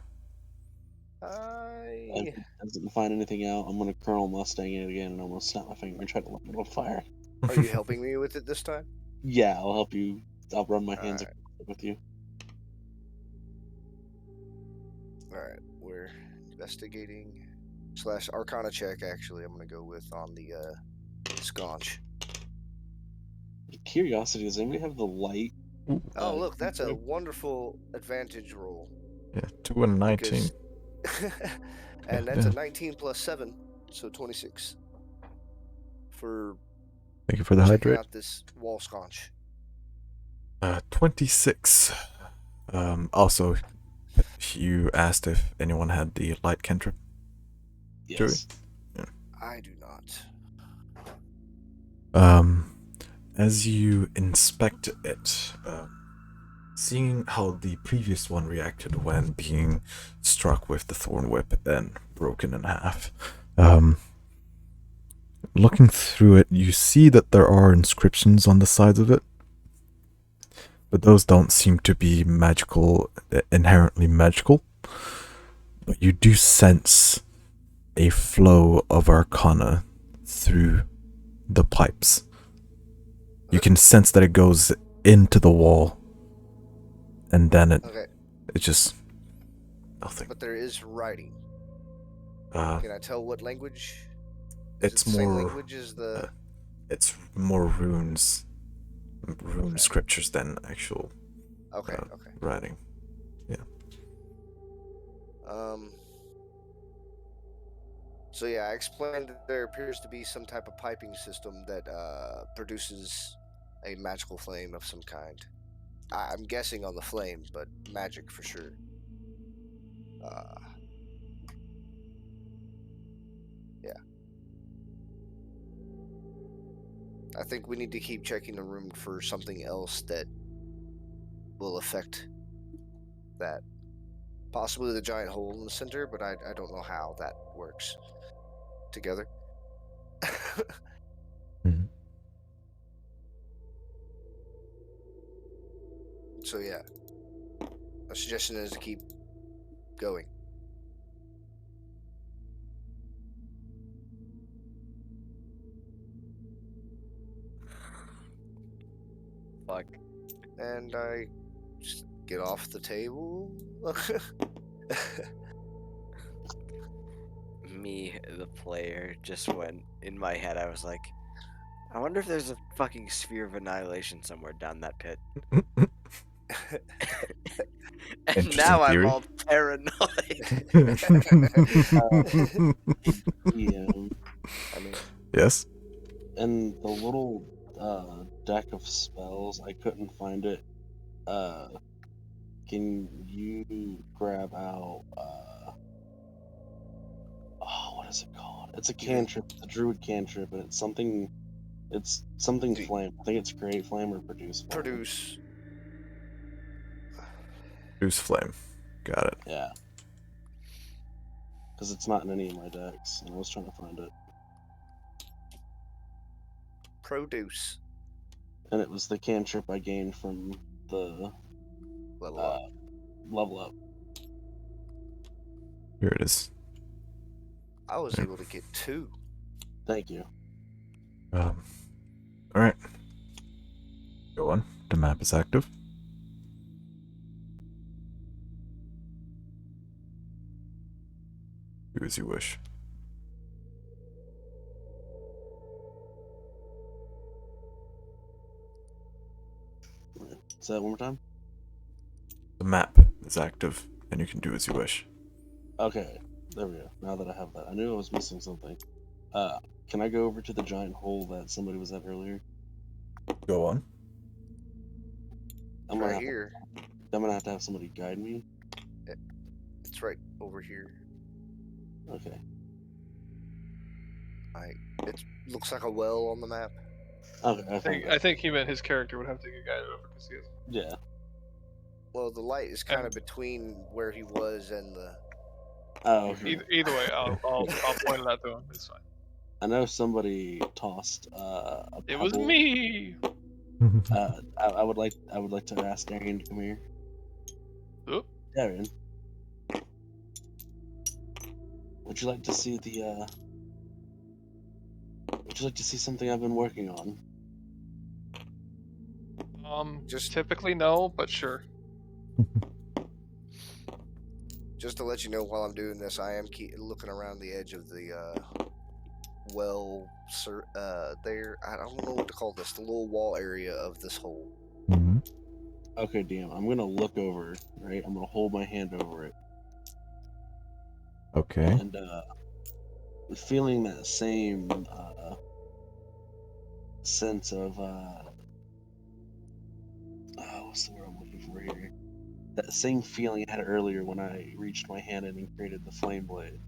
If it doesn't find anything out, I'm gonna Colonel Mustang it again, and I'm gonna snap my finger and try to light it on fire. Are you helping me with it this time? Yeah, I'll help you. I'll run my hands Alright. with you. Alright, we're investigating / Arcana check. Actually, I'm gonna go with on the sconch. Curiosity, does anybody have the light? Oh, look, that's a wonderful advantage roll. Yeah, 2 and 19. And that's a 19 plus 7, so 26. For Thank you for the checking hydrate. out this wall sconch. 26. Also, you asked if anyone had the light cantrip. Yes. I do not. As you inspect it, seeing how the previous one reacted when being struck with the thorn whip and broken in half, looking through it, you see that there are inscriptions on the sides of it, but those don't seem to be magical, inherently magical. But you do sense a flow of arcana through the pipes. You can sense that it goes into the wall, and then it just nothing. But there is writing. Uh, Can I tell what language? It's it the same more language as the. It's more rune scriptures than actual writing. Yeah. So yeah, I explained that there appears to be some type of piping system that produces a magical flame of some kind. I'm guessing on the flame, but magic for sure. Yeah. I think we need to keep checking the room for something else that will affect that. Possibly the giant hole in the center, but I don't know how that works together. Mm-hmm. So yeah, my suggestion is to keep going. Fuck. And I just Get off the table. Me, the player, just went in my head. I was like, I wonder if there's a fucking sphere of annihilation somewhere down that pit. And Interesting now I'm theory. all paranoid. DM, I mean, Yes. and the little deck of spells, I couldn't find it. Can you grab out? What is it called? It's a cantrip. It's a druid cantrip, and it's something. It's something Dude. flame. I think it's create flame or produce flame. Produce. Produce flame. Got it. Yeah. Because it's not in any of my decks, and I was trying to find it. Produce. And it was the cantrip I gained from the Level up. level up. Here it is. I was able to get 2. Thank you. All right. Go on. The map is active. Do as you wish. Say that one more time. The map is active, and you can do as you wish. Okay, there we go. Now that I have that, I knew I was missing something. Can I go over to the giant hole that somebody was at earlier? Go on. I'm Right here. I'm gonna have to have somebody guide me. It's right over here. Okay. It looks like a well on the map. Okay. I think he meant his character would have to get guided over because he has. Yeah. Well, the light is kind of between where he was and the. Oh. Okay. Either way, I'll point it out to him. It's fine. I know somebody tossed a pebble. It was me. I would like to ask Darian to come here. Oop. Darian, would you like to see the? Would you like to see something I've been working on? Just- typically no, but sure. Just to let you know, while I'm doing this, I am looking around the edge of the well, there. I don't know what to call this. The little wall area of this hole. Mhm. Okay, DM. I'm gonna look over. Right. I'm gonna hold my hand over it, Okay. and feeling that same sense of what's the word I'm looking for here? That same feeling I had earlier when I reached my hand in and created the flame blade.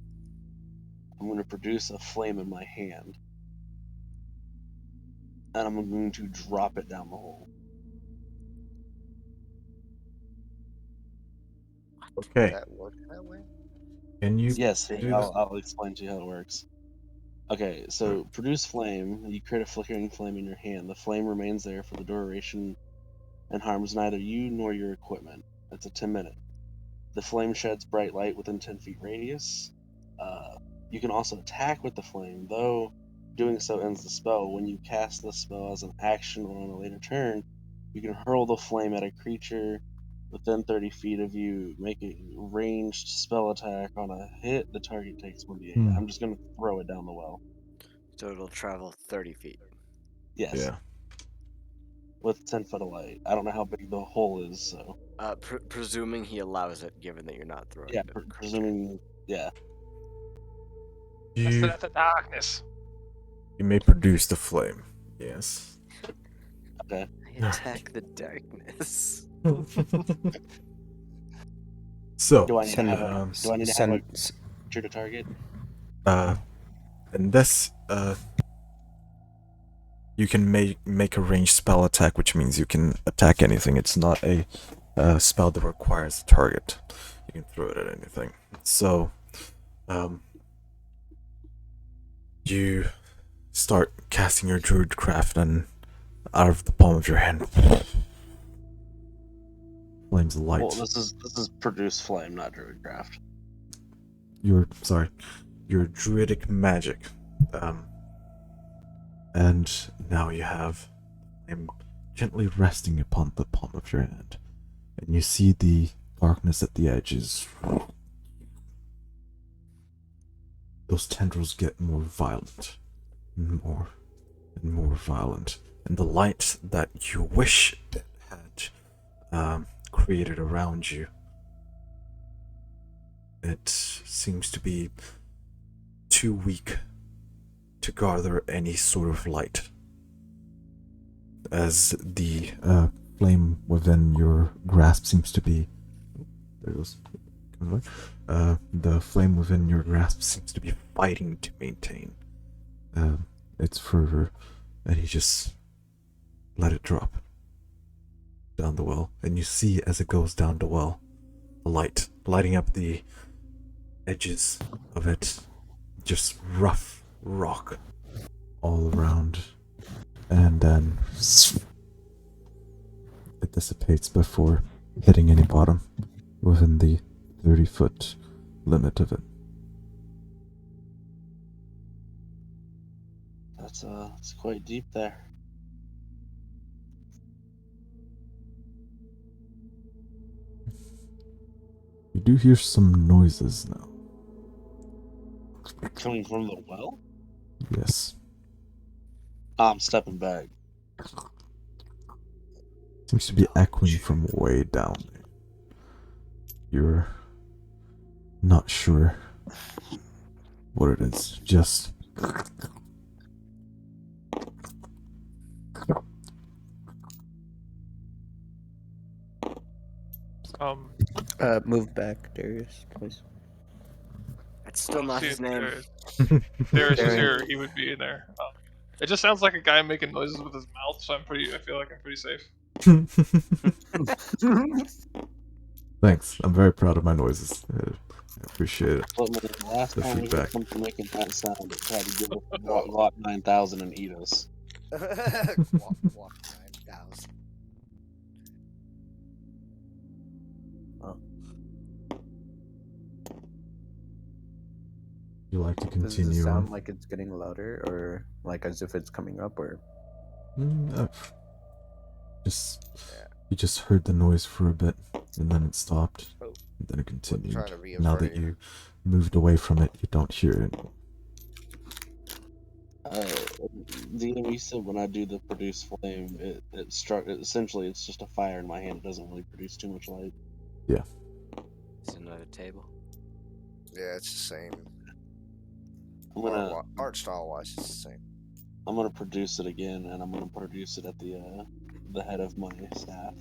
I'm going to produce a flame in my hand, and I'm going to drop it down the hole. Okay. That worked that way. Can you? Yes, do this? I'll explain to you how it works. Okay, so produce flame. You create a flickering flame in your hand. The flame remains there for the duration and harms neither you nor your equipment. It's a 10-minute. The flame sheds bright light within 10 feet radius. You can also attack with the flame, though doing so ends the spell. When you cast the spell as an action or on a later turn, you can hurl the flame at a creature within 30 feet of you. Make a ranged spell attack. On a hit, the target takes 1d8. I'm just going to throw it down the well. So it'll travel 30 feet. Yes. Yeah. With 10 foot of light. I don't know how big the hole is, so. Presuming he allows it, given that you're not throwing Yeah, it at a creature. presuming. Yeah. You That's the darkness. may produce the flame. Yes. Okay. I attack the darkness. So, Do I need to have um, Do I need to have a creature to target? in this, you can make a ranged spell attack, which means you can attack anything. It's not a spell that requires a target. You can throw it at anything. So, you start casting your druidcraft, and out of the palm of your hand, flames of light. Well, this is produce flame, not druidcraft. Your druidic magic, and now you have him gently resting upon the palm of your hand, and you see the darkness at the edges. Those tendrils get more violent, and more violent, and the light that you wish it had created around you, it seems to be too weak to gather any sort of light, as the flame within your grasp seems to be. There goes. The flame within your grasp seems to be fighting to maintain its fervor, and you just let it drop down the well, and you see as it goes down the well, the light lighting up the edges of it, just rough rock all around, and then it dissipates before hitting any bottom within the 30-foot limit of it. It's quite deep there. You do hear some noises now. Coming from the well? Yes. I'm stepping back. Seems to be echoing from way down there. You're not sure what it is. Just Move back, Darius, please. That's still not his name. Darius is Darius. here. He would be in there. It just sounds like a guy making noises with his mouth, so I feel like I'm pretty safe. Thanks. I'm very proud of my noises. I appreciate it. But the last The time we feedback. heard something making that sound, it tried to give us Lot 9000 and eat us. Walk 9,000. You like to Does it continue sound on? like it's getting louder, or like as if it's coming up, or? You just heard the noise for a bit, and then it stopped, Oh. and then it continued. trying to be in Now front that of you. you moved away from it, you don't hear it anymore. The enemy said when I do the produce flame, it struck. Essentially, it's just a fire in my hand. It doesn't really produce too much light. Is it another table? Yeah, it's the same. I'm gonna Art style wise, it's the same. I'm gonna produce it again, and I'm gonna produce it at the head of my staff.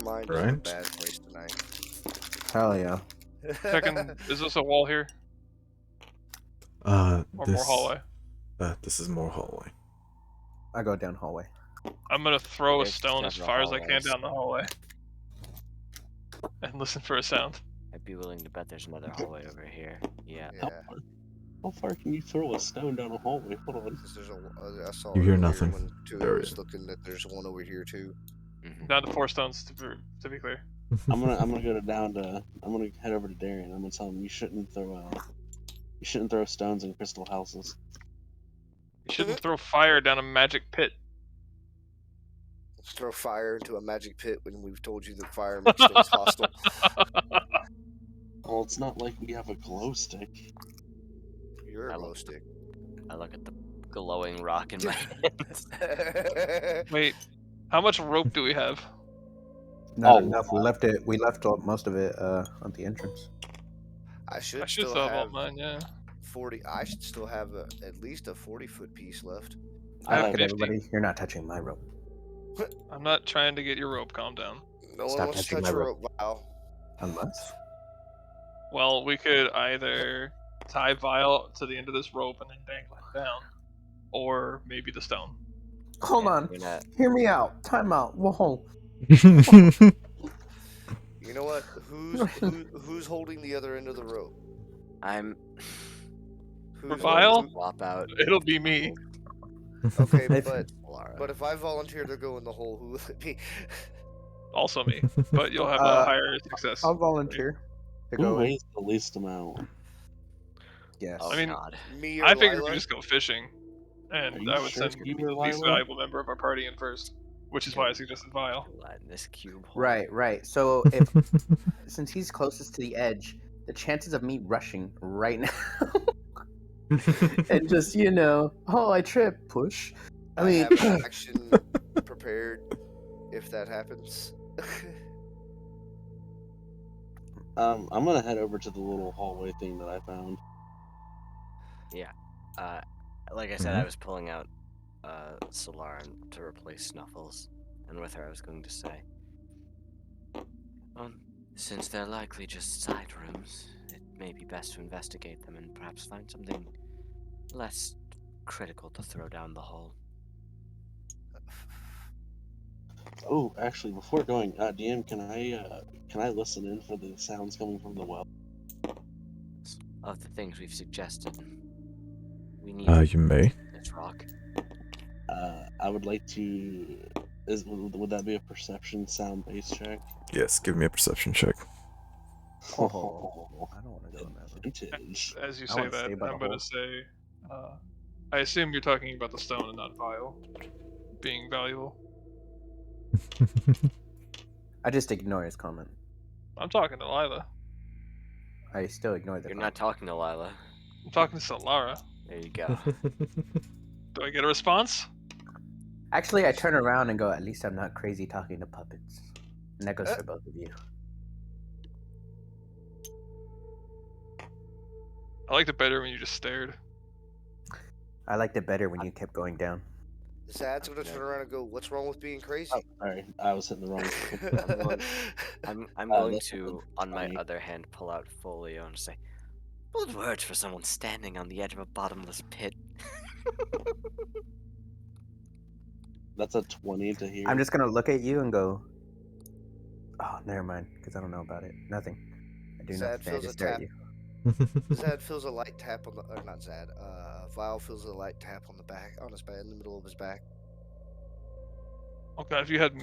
My mind is in a Right. bad place tonight. Hell yeah. Second, is this a wall here? Or Or more hallway? This is more hallway. I go down hallway. I'm gonna throw a There's stone as several far as I can hallways. down the hallway. And listen for a sound. I'd be willing to bet there's another hallway over here. Yeah. Yeah, How far can you throw a stone down a hallway? Hold on. 'cause there's I saw You hear earlier nothing. when Tui Area. was looking that there's one over here too. Mhm. Down to 4 stones to be clear. I'm gonna go I'm gonna head over to Darian. I'm gonna tell him you shouldn't throw stones in crystal houses. You shouldn't throw fire down a magic pit. Let's throw fire into a magic pit when we've told you that fire makes things hostile. Well, it's not like we have a glow stick. You're a I glow love- stick. I look at the glowing rock in my hands. Wait, how much rope do we have? Not Oh, enough. We left most of it at the entrance. I should I should still still have all have mine, yeah. 40. I should still have at least a 40-foot piece left. I have Look at 50. everybody. You're not touching my rope. I'm not trying to get your rope, calm down. No one Stop wants to touching touch my a rope. rope, Val. Unless. Well, we could either tie Vile to the end of this rope and then dangle him down, or maybe the stone. Hold Yeah, on. you're not- Hear me out. Time out. Whoa. You know what? Who's holding the other end of the rope? I'm Who's Vile? swap out. It'll be me. Okay, If- but if I volunteer to go in the hole, who will it be? Also me, but you'll have a Uh, higher success. I'll volunteer to Who go in. weighs the least amount? Yes. Oh I mean, God. Me or I figured we Lila? just go fishing. And Are you I would sure send you the were least Lila? valuable member of our party in first, which is why I suggested Vile. Light in this cube hole. Right. So if since he's closest to the edge, the chances of me rushing right now and just I trip, push. I mean, have an action prepared if that happens. I'm gonna head over to the little hallway thing that I found. Like I said, I was pulling out Solara to replace Snuffles, and with her I was going to say, since they're likely just side rooms, it may be best to investigate them and perhaps find something less critical to throw down the hole. Oh, actually, before going, DM, can I listen in for the sounds coming from the well? Of the things we've suggested, we need You may. this rock. I would like to. Would that be a perception sound based check? Yes, give me a perception check. Oh, I don't want to go in that room. Advantage. As you I say wanna that, stay by the I'm going hole. to say, I assume you're talking about the stone and not Vile being valuable. I just ignore his comment. I'm talking to Lila. I still ignore the You're comment. not talking to Lila. I'm talking to Solara. There you go. Do I get a response? Actually, I turn around and go, at least I'm not crazy talking to puppets. And that goes for both of you. I liked it better when you just stared. I liked it better when you kept going down. Zad's gonna turn around and go, "What's wrong with being crazy?" Oh, sorry, I was hitting the wrong. I'm going that's to, on my funny. other hand, pull out Folio and say, bold words for someone standing on the edge of a bottomless pit. That's a 20 to hear. I'm just gonna look at you and go, oh, never mind, because I don't know about it. Nothing. I do Zad nothing. I feels just a stare at tap. you. Zad feels a light tap on the, or not Zad. Vile feels a light tap on the back, on his back, in the middle of his back. Okay, if you had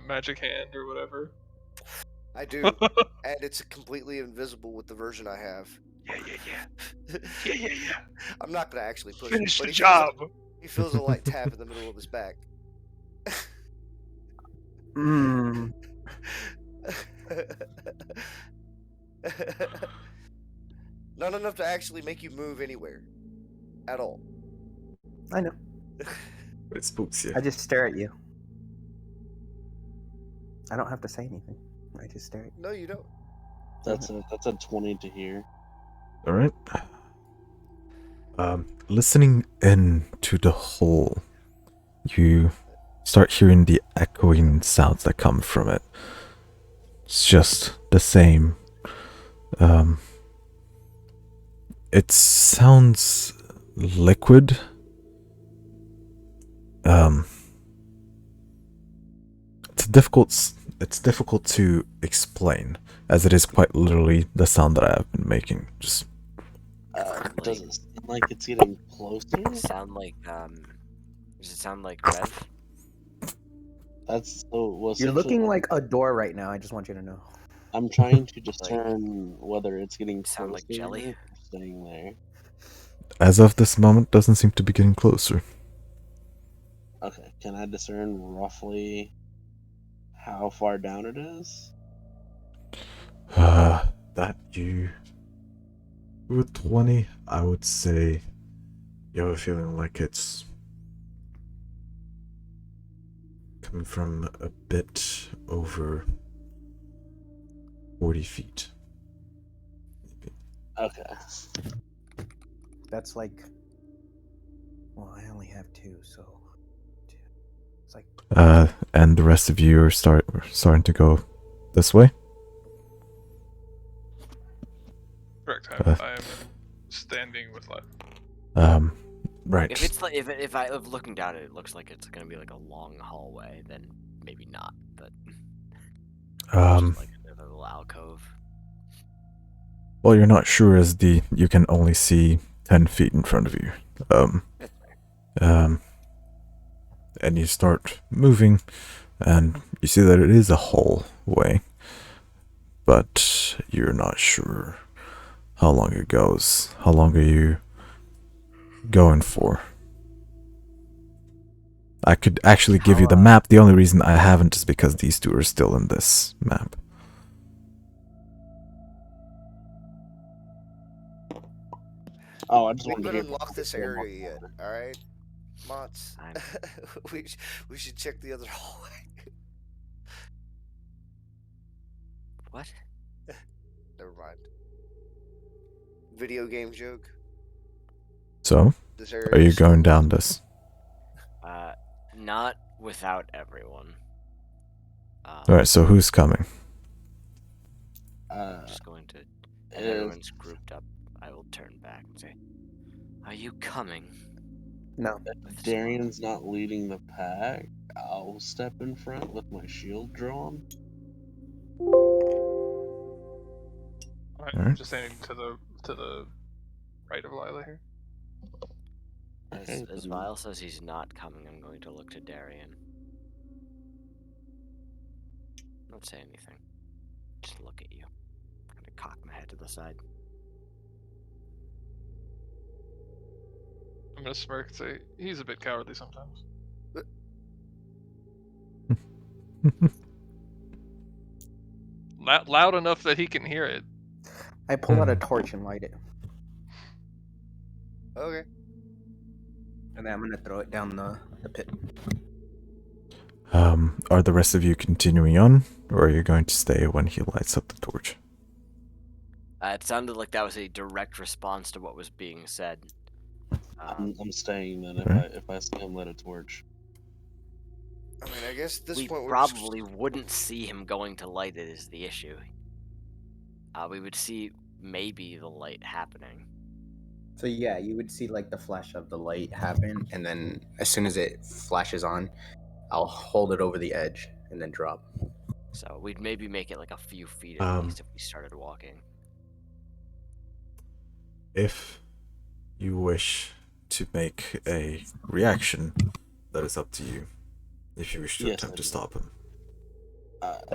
magic hand or whatever. I do, and it's completely invisible with the version I have. Yeah. I'm not gonna actually push Finish him, the but job. he feels a light tap in the middle of his back. Mm. Not enough to actually make you move anywhere. At all. I know. It spooks you. I just stare at you. I don't have to say anything. I just stare at you. No, you don't. That's a 20 to hear. All right. Listening into the hole, you start hearing the echoing sounds that come from it. It's just the same. It sounds liquid. It's difficult to explain, as it is quite literally the sound that I have been making. Just Does it seem like it's getting closer? Does it sound like Rev? That's so. Well, You're essentially, looking like a door right now. I just want you to know. I'm trying to discern whether it's getting Sound like closer jelly? or staying there. as of this moment, doesn't seem to be getting closer. Okay, can I discern roughly how far down it is? That you with 20, I would say you have a feeling like it's coming from a bit over 40 feet. Okay. That's like. Well, I only have two, so. It's like. And the rest of you are starting to go this way. Correct. I am standing with Lila. Right. If it's like if looking down it looks like it's gonna be like a long hallway, then maybe not. But just like a little alcove. Well, you're not sure as you can only see 10 feet in front of you. And you start moving, and you see that it is a hallway, but you're not sure how long it goes. How long are you going for? I could actually give you the map. The only reason I haven't is because these two are still in this map. Oh, I just We wanted to haven't hear. unlocked this area yet. All right, Mots. I'm- we should check the other hallway. What? Never mind. Video game joke. So, This area are you is still going down locked. this? Not without everyone. Alright, so who's coming? I'm just going to. And If- everyone's grouped up. I will turn back and say, "Are you coming?" No. With Darian's not leading the pack, I'll step in front with my shield drawn. Alright, Alright. just standing to the right of Lila here. As Vile says he's not coming, I'm going to look to Darian. Don't say anything. Just look at you. I'm gonna cock my head to the side. I'm gonna smirk and say he's a bit cowardly sometimes. Loud enough that he can hear it. I pull out a torch and light it. Okay. And then I'm gonna throw it down the pit. Are the rest of you continuing on, or are you going to stay when he lights up the torch? It sounded like that was a direct response to what was being said. I'm staying then if I see him lit a torch. I mean, I guess at this We point we're probably wouldn't see him going to light it is the issue. We would see maybe the light happening. So yeah, you would see like the flash of the light happen, and then as soon as it flashes on, I'll hold it over the edge and then drop. So we'd maybe make it like a few feet at least if we started walking. If you wish to make a reaction, that is up to you. If you wish to Yes, attempt I to do. stop him.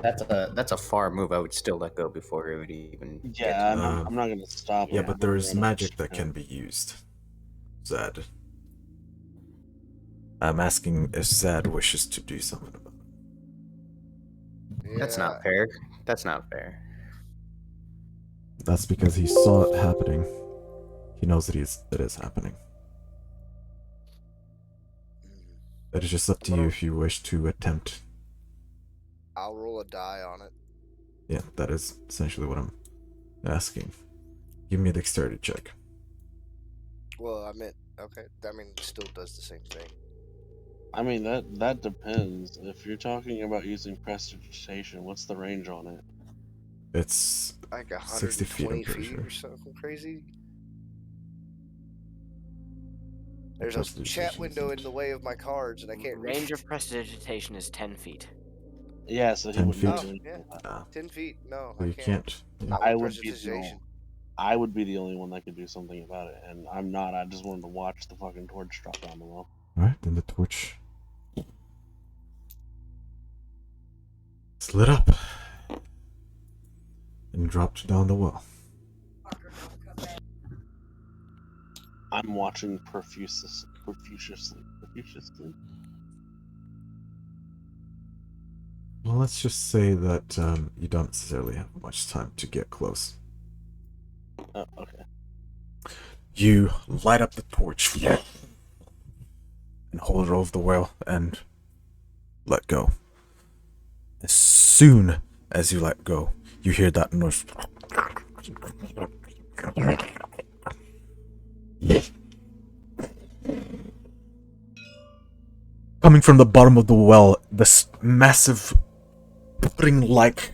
That's a far move. I would still let go before it would even. get Yeah, to me. I'm not gonna stop him. Yeah, I'm but gonna there is run up magic the that stairs. can be used. Zad. I'm asking if Zad wishes to do something about it. That's not fair. That's not fair. That's because he saw it happening. He knows that it is happening. It is just up to you if you wish to attempt. I'll roll a die on it. Yeah, that is essentially what I'm asking. Give me a dexterity check. Well, I meant okay. I mean, it still does the same thing. I mean that depends. If you're talking about using prestidigitation, what's the range on it? It's Like 60 feet, I'm 120 pretty feet sure. or something crazy. There's a chat Prestidigitation window in isn't. the way of my cards, and I can't read. Range of prestidigitation is 10 feet. Yeah, so he 10 wouldn't be feet. Oh, doing yeah. that. Ah, 10 feet. No, well, I you can't. can't. Not I with would be the prestidigitation. I would be the only one that could do something about it, and I'm not. I just wanted to watch the fucking torch drop down the well. Alright, then the torch is lit up and dropped down the well. I'm watching profusely. Well, let's just say that you don't necessarily have much time to get close. Oh, okay. You light up the torch and hold it over the well and let go. As soon as you let go, you hear that noise. Coming from the bottom of the well, this massive pudding-like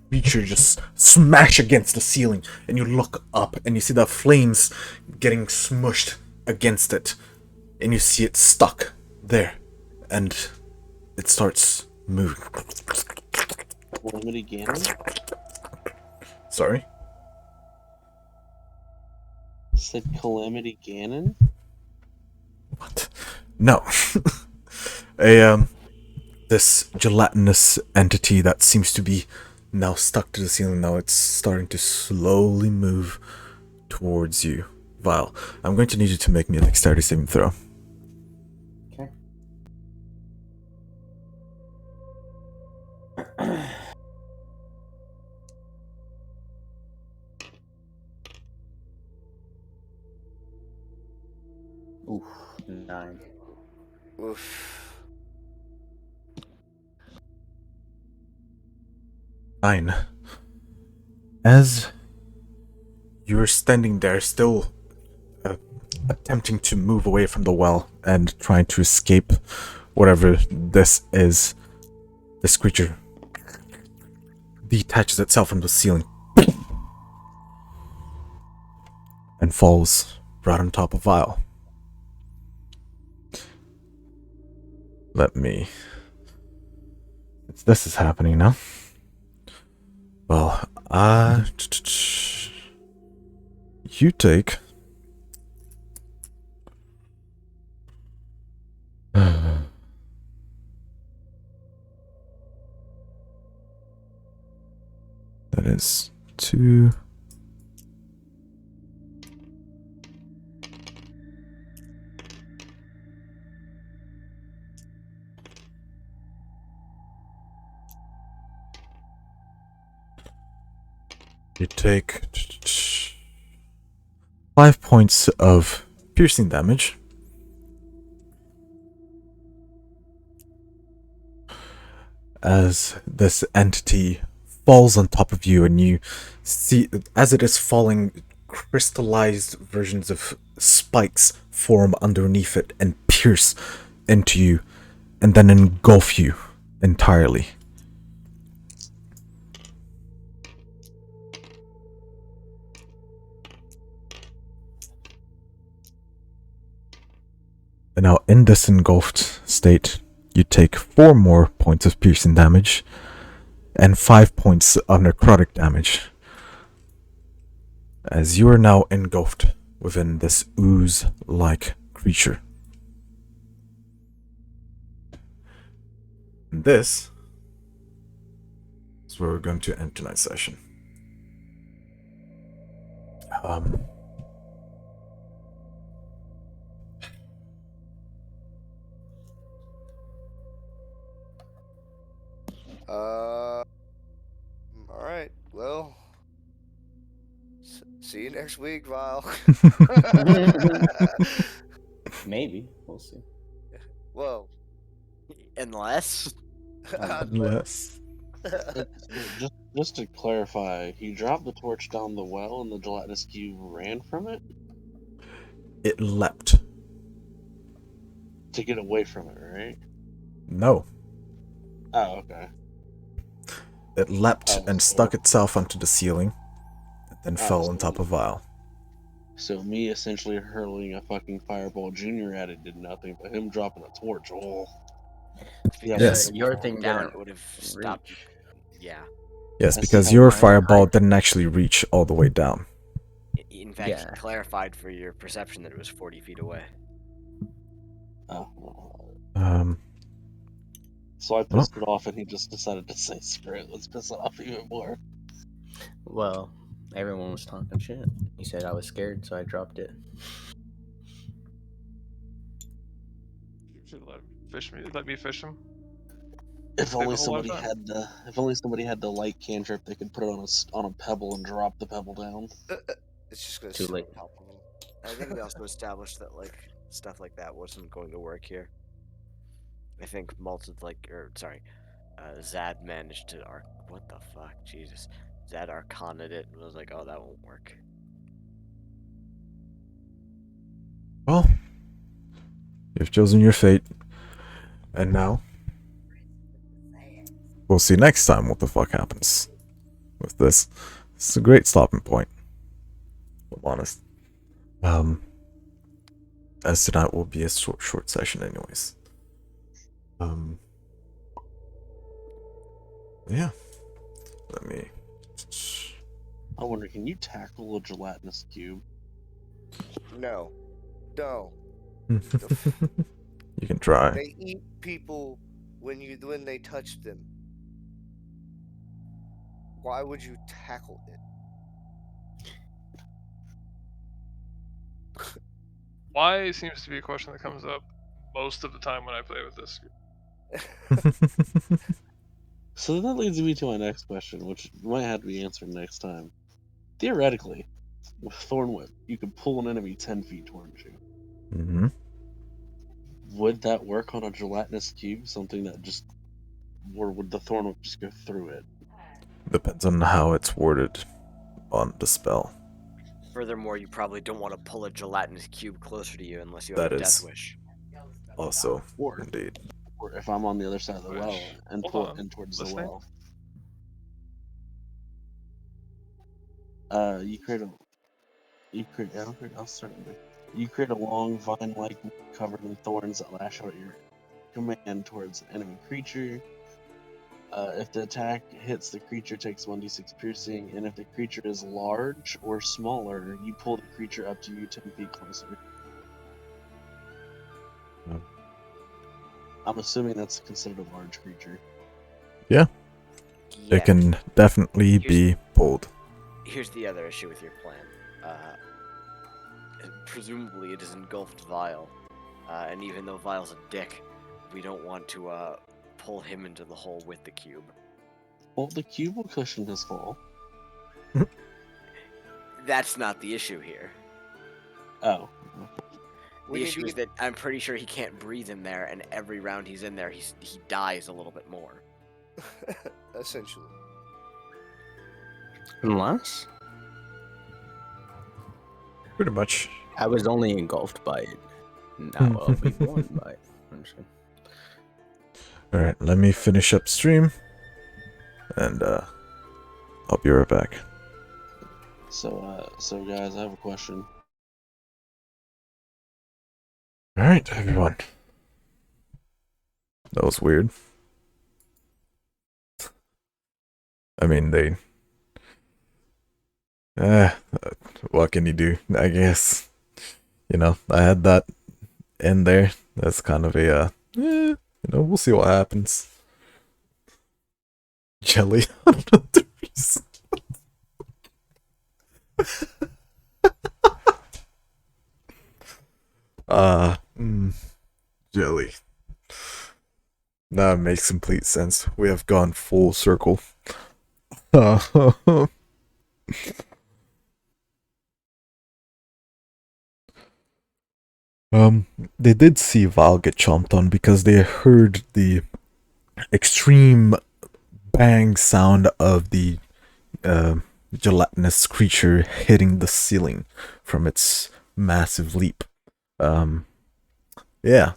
creature just smash against the ceiling, and you look up and you see the flames getting smushed against it, and you see it stuck there, and it starts moving. Calamity Ganon? Sorry? Said Calamity Ganon? What? No. This gelatinous entity that seems to be now stuck to the ceiling. Now it's starting to slowly move towards you. Vile, I'm going to need you to make me a dexterity saving throw. Okay. Oof, 9. Oof. 9. As you're standing there, still attempting to move away from the well and trying to escape whatever this is, this creature detaches itself from the ceiling and falls right on top of Vile. Let me... This is happening now. Well, you take... That is 2... You take 5 points of piercing damage. As this entity falls on top of you, and you see, as it is falling, crystallized versions of spikes form underneath it and pierce into you, and then engulf you entirely. And now, in this engulfed state, you take 4 more points of piercing damage and 5 points of necrotic damage, as you are now engulfed within this ooze-like creature. And this is where we're going to end tonight's session. All right. Well, see you next week, Vile. Maybe. We'll see. Well, Unless. Unless... Just to clarify, he dropped the torch down the well and the gelatinous cube ran from it? It leapt. To get away from it, right? No. Oh, okay. It leapt and stuck itself onto the ceiling, and then fell on top of Vile. So me essentially hurling a fucking fireball junior at it did nothing, but him dropping a torch, oh. Yes. Your thing down didn't would have stopped. Yeah. Yes, I because see. your Mine- fireball didn't actually reach all the way down. In fact, Yeah. he clarified for your perception that it was 40 feet away. Oh. So I pissed it off and he just decided to say, screw it, let's piss it off even more. Well, everyone was talking shit. He said I was scared, so I dropped it. You should let me fish him. If Take only the whole lot somebody of time. had the light cantrip, they could put it on a pebble and drop the pebble down. it's just gonna Too sit late. on top of him. I think we also established that stuff like that wasn't going to work here. I think Zad managed to what the fuck, Jesus. Zad arcana'd it and was like, oh, that won't work. Well, you've chosen your fate. And now, we'll see next time what the fuck happens with this. This is a great stopping point, if I'm honest. As tonight will be a short session anyways. Yeah. Let me... I wonder, can you tackle a gelatinous cube? No. You can try. They eat people when they touch them. Why would you tackle it? Why seems to be a question that comes up most of the time when I play with this. So that leads me to my next question, which might have to be answered next time. Theoretically, with Thorn Whip, you could pull an enemy 10 feet towards you. Mm-hmm. Would that work on a gelatinous cube? Something that just, or would the thorn just go through it? Depends on how it's worded on the spell. Furthermore, you probably don't want to pull a gelatinous cube closer to you unless you have That a is death wish. also Or, indeed. or if I'm on the other side of the Which- well and hold pull on, it in towards the listening? well. I'll start with. You create a long vine-like covered in thorns that lash out at your command towards an enemy creature. If the attack hits, the creature takes 1d6 piercing, and if the creature is large or smaller, you pull the creature up to you 10 feet closer. Oh. I'm assuming that's considered a large creature. Yeah, Yeah. it can definitely be pulled. Here's the other issue with your plan. Presumably it is engulfed Vile, and even though Vile's a dick, we don't want to pull him into the hole with the cube. Well, the cube will cushion his fall. That's not the issue here. Oh. We The need issue to is that I'm pretty sure he can't breathe in there, and every round he's in there, he dies a little bit more. essentially. Unless Pretty much. I was only engulfed by it. Now I'll be born by it. Alright, let me finish up stream. And I'll be right back. So guys, I have a question. Alright, everyone. That was weird. I mean, they... what can you do? I guess. You know, I had that in there. That's kind of a, you know, we'll see what happens. Jelly. I don't know the reason. Jelly. That makes complete sense. We have gone full circle. They did see Val get chomped on because they heard the extreme bang sound of the gelatinous creature hitting the ceiling from its massive leap. Yeah.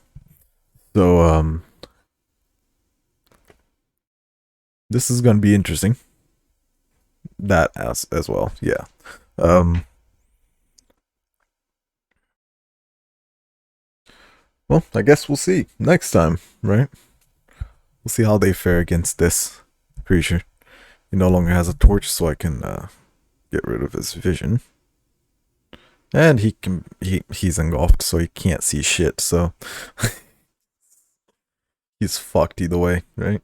So, this is gonna be interesting. That as well, yeah. Well, I guess we'll see next time, right? We'll see how they fare against this creature. He no longer has a torch, so I can get rid of his vision. And he's engulfed, so he can't see shit, so he's fucked either way, right?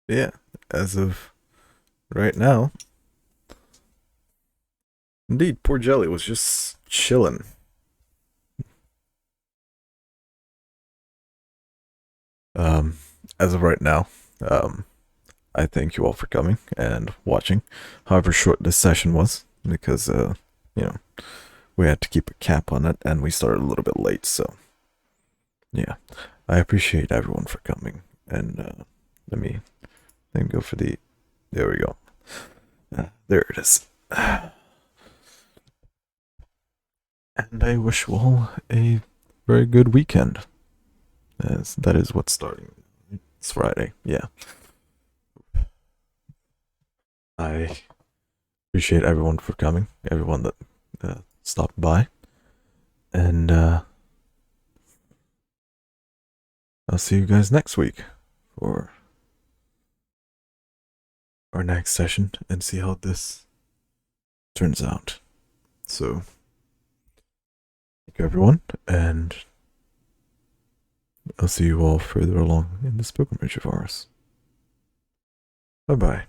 Yeah, as of right now, indeed, poor Jelly was just chilling. As of right now, I thank you all for coming and watching, however short this session was, because, you know, we had to keep a cap on it, and we started a little bit late, so, yeah. I appreciate everyone for coming, and, let me go for the, there we go. There it is. And I wish you all a very good weekend, as that is what's starting. It's Friday, yeah. I appreciate everyone for coming, everyone that stopped by, and I'll see you guys next week for our next session and see how this turns out. So, thank you everyone, and I'll see you all further along in this pilgrimage of ours. Bye bye.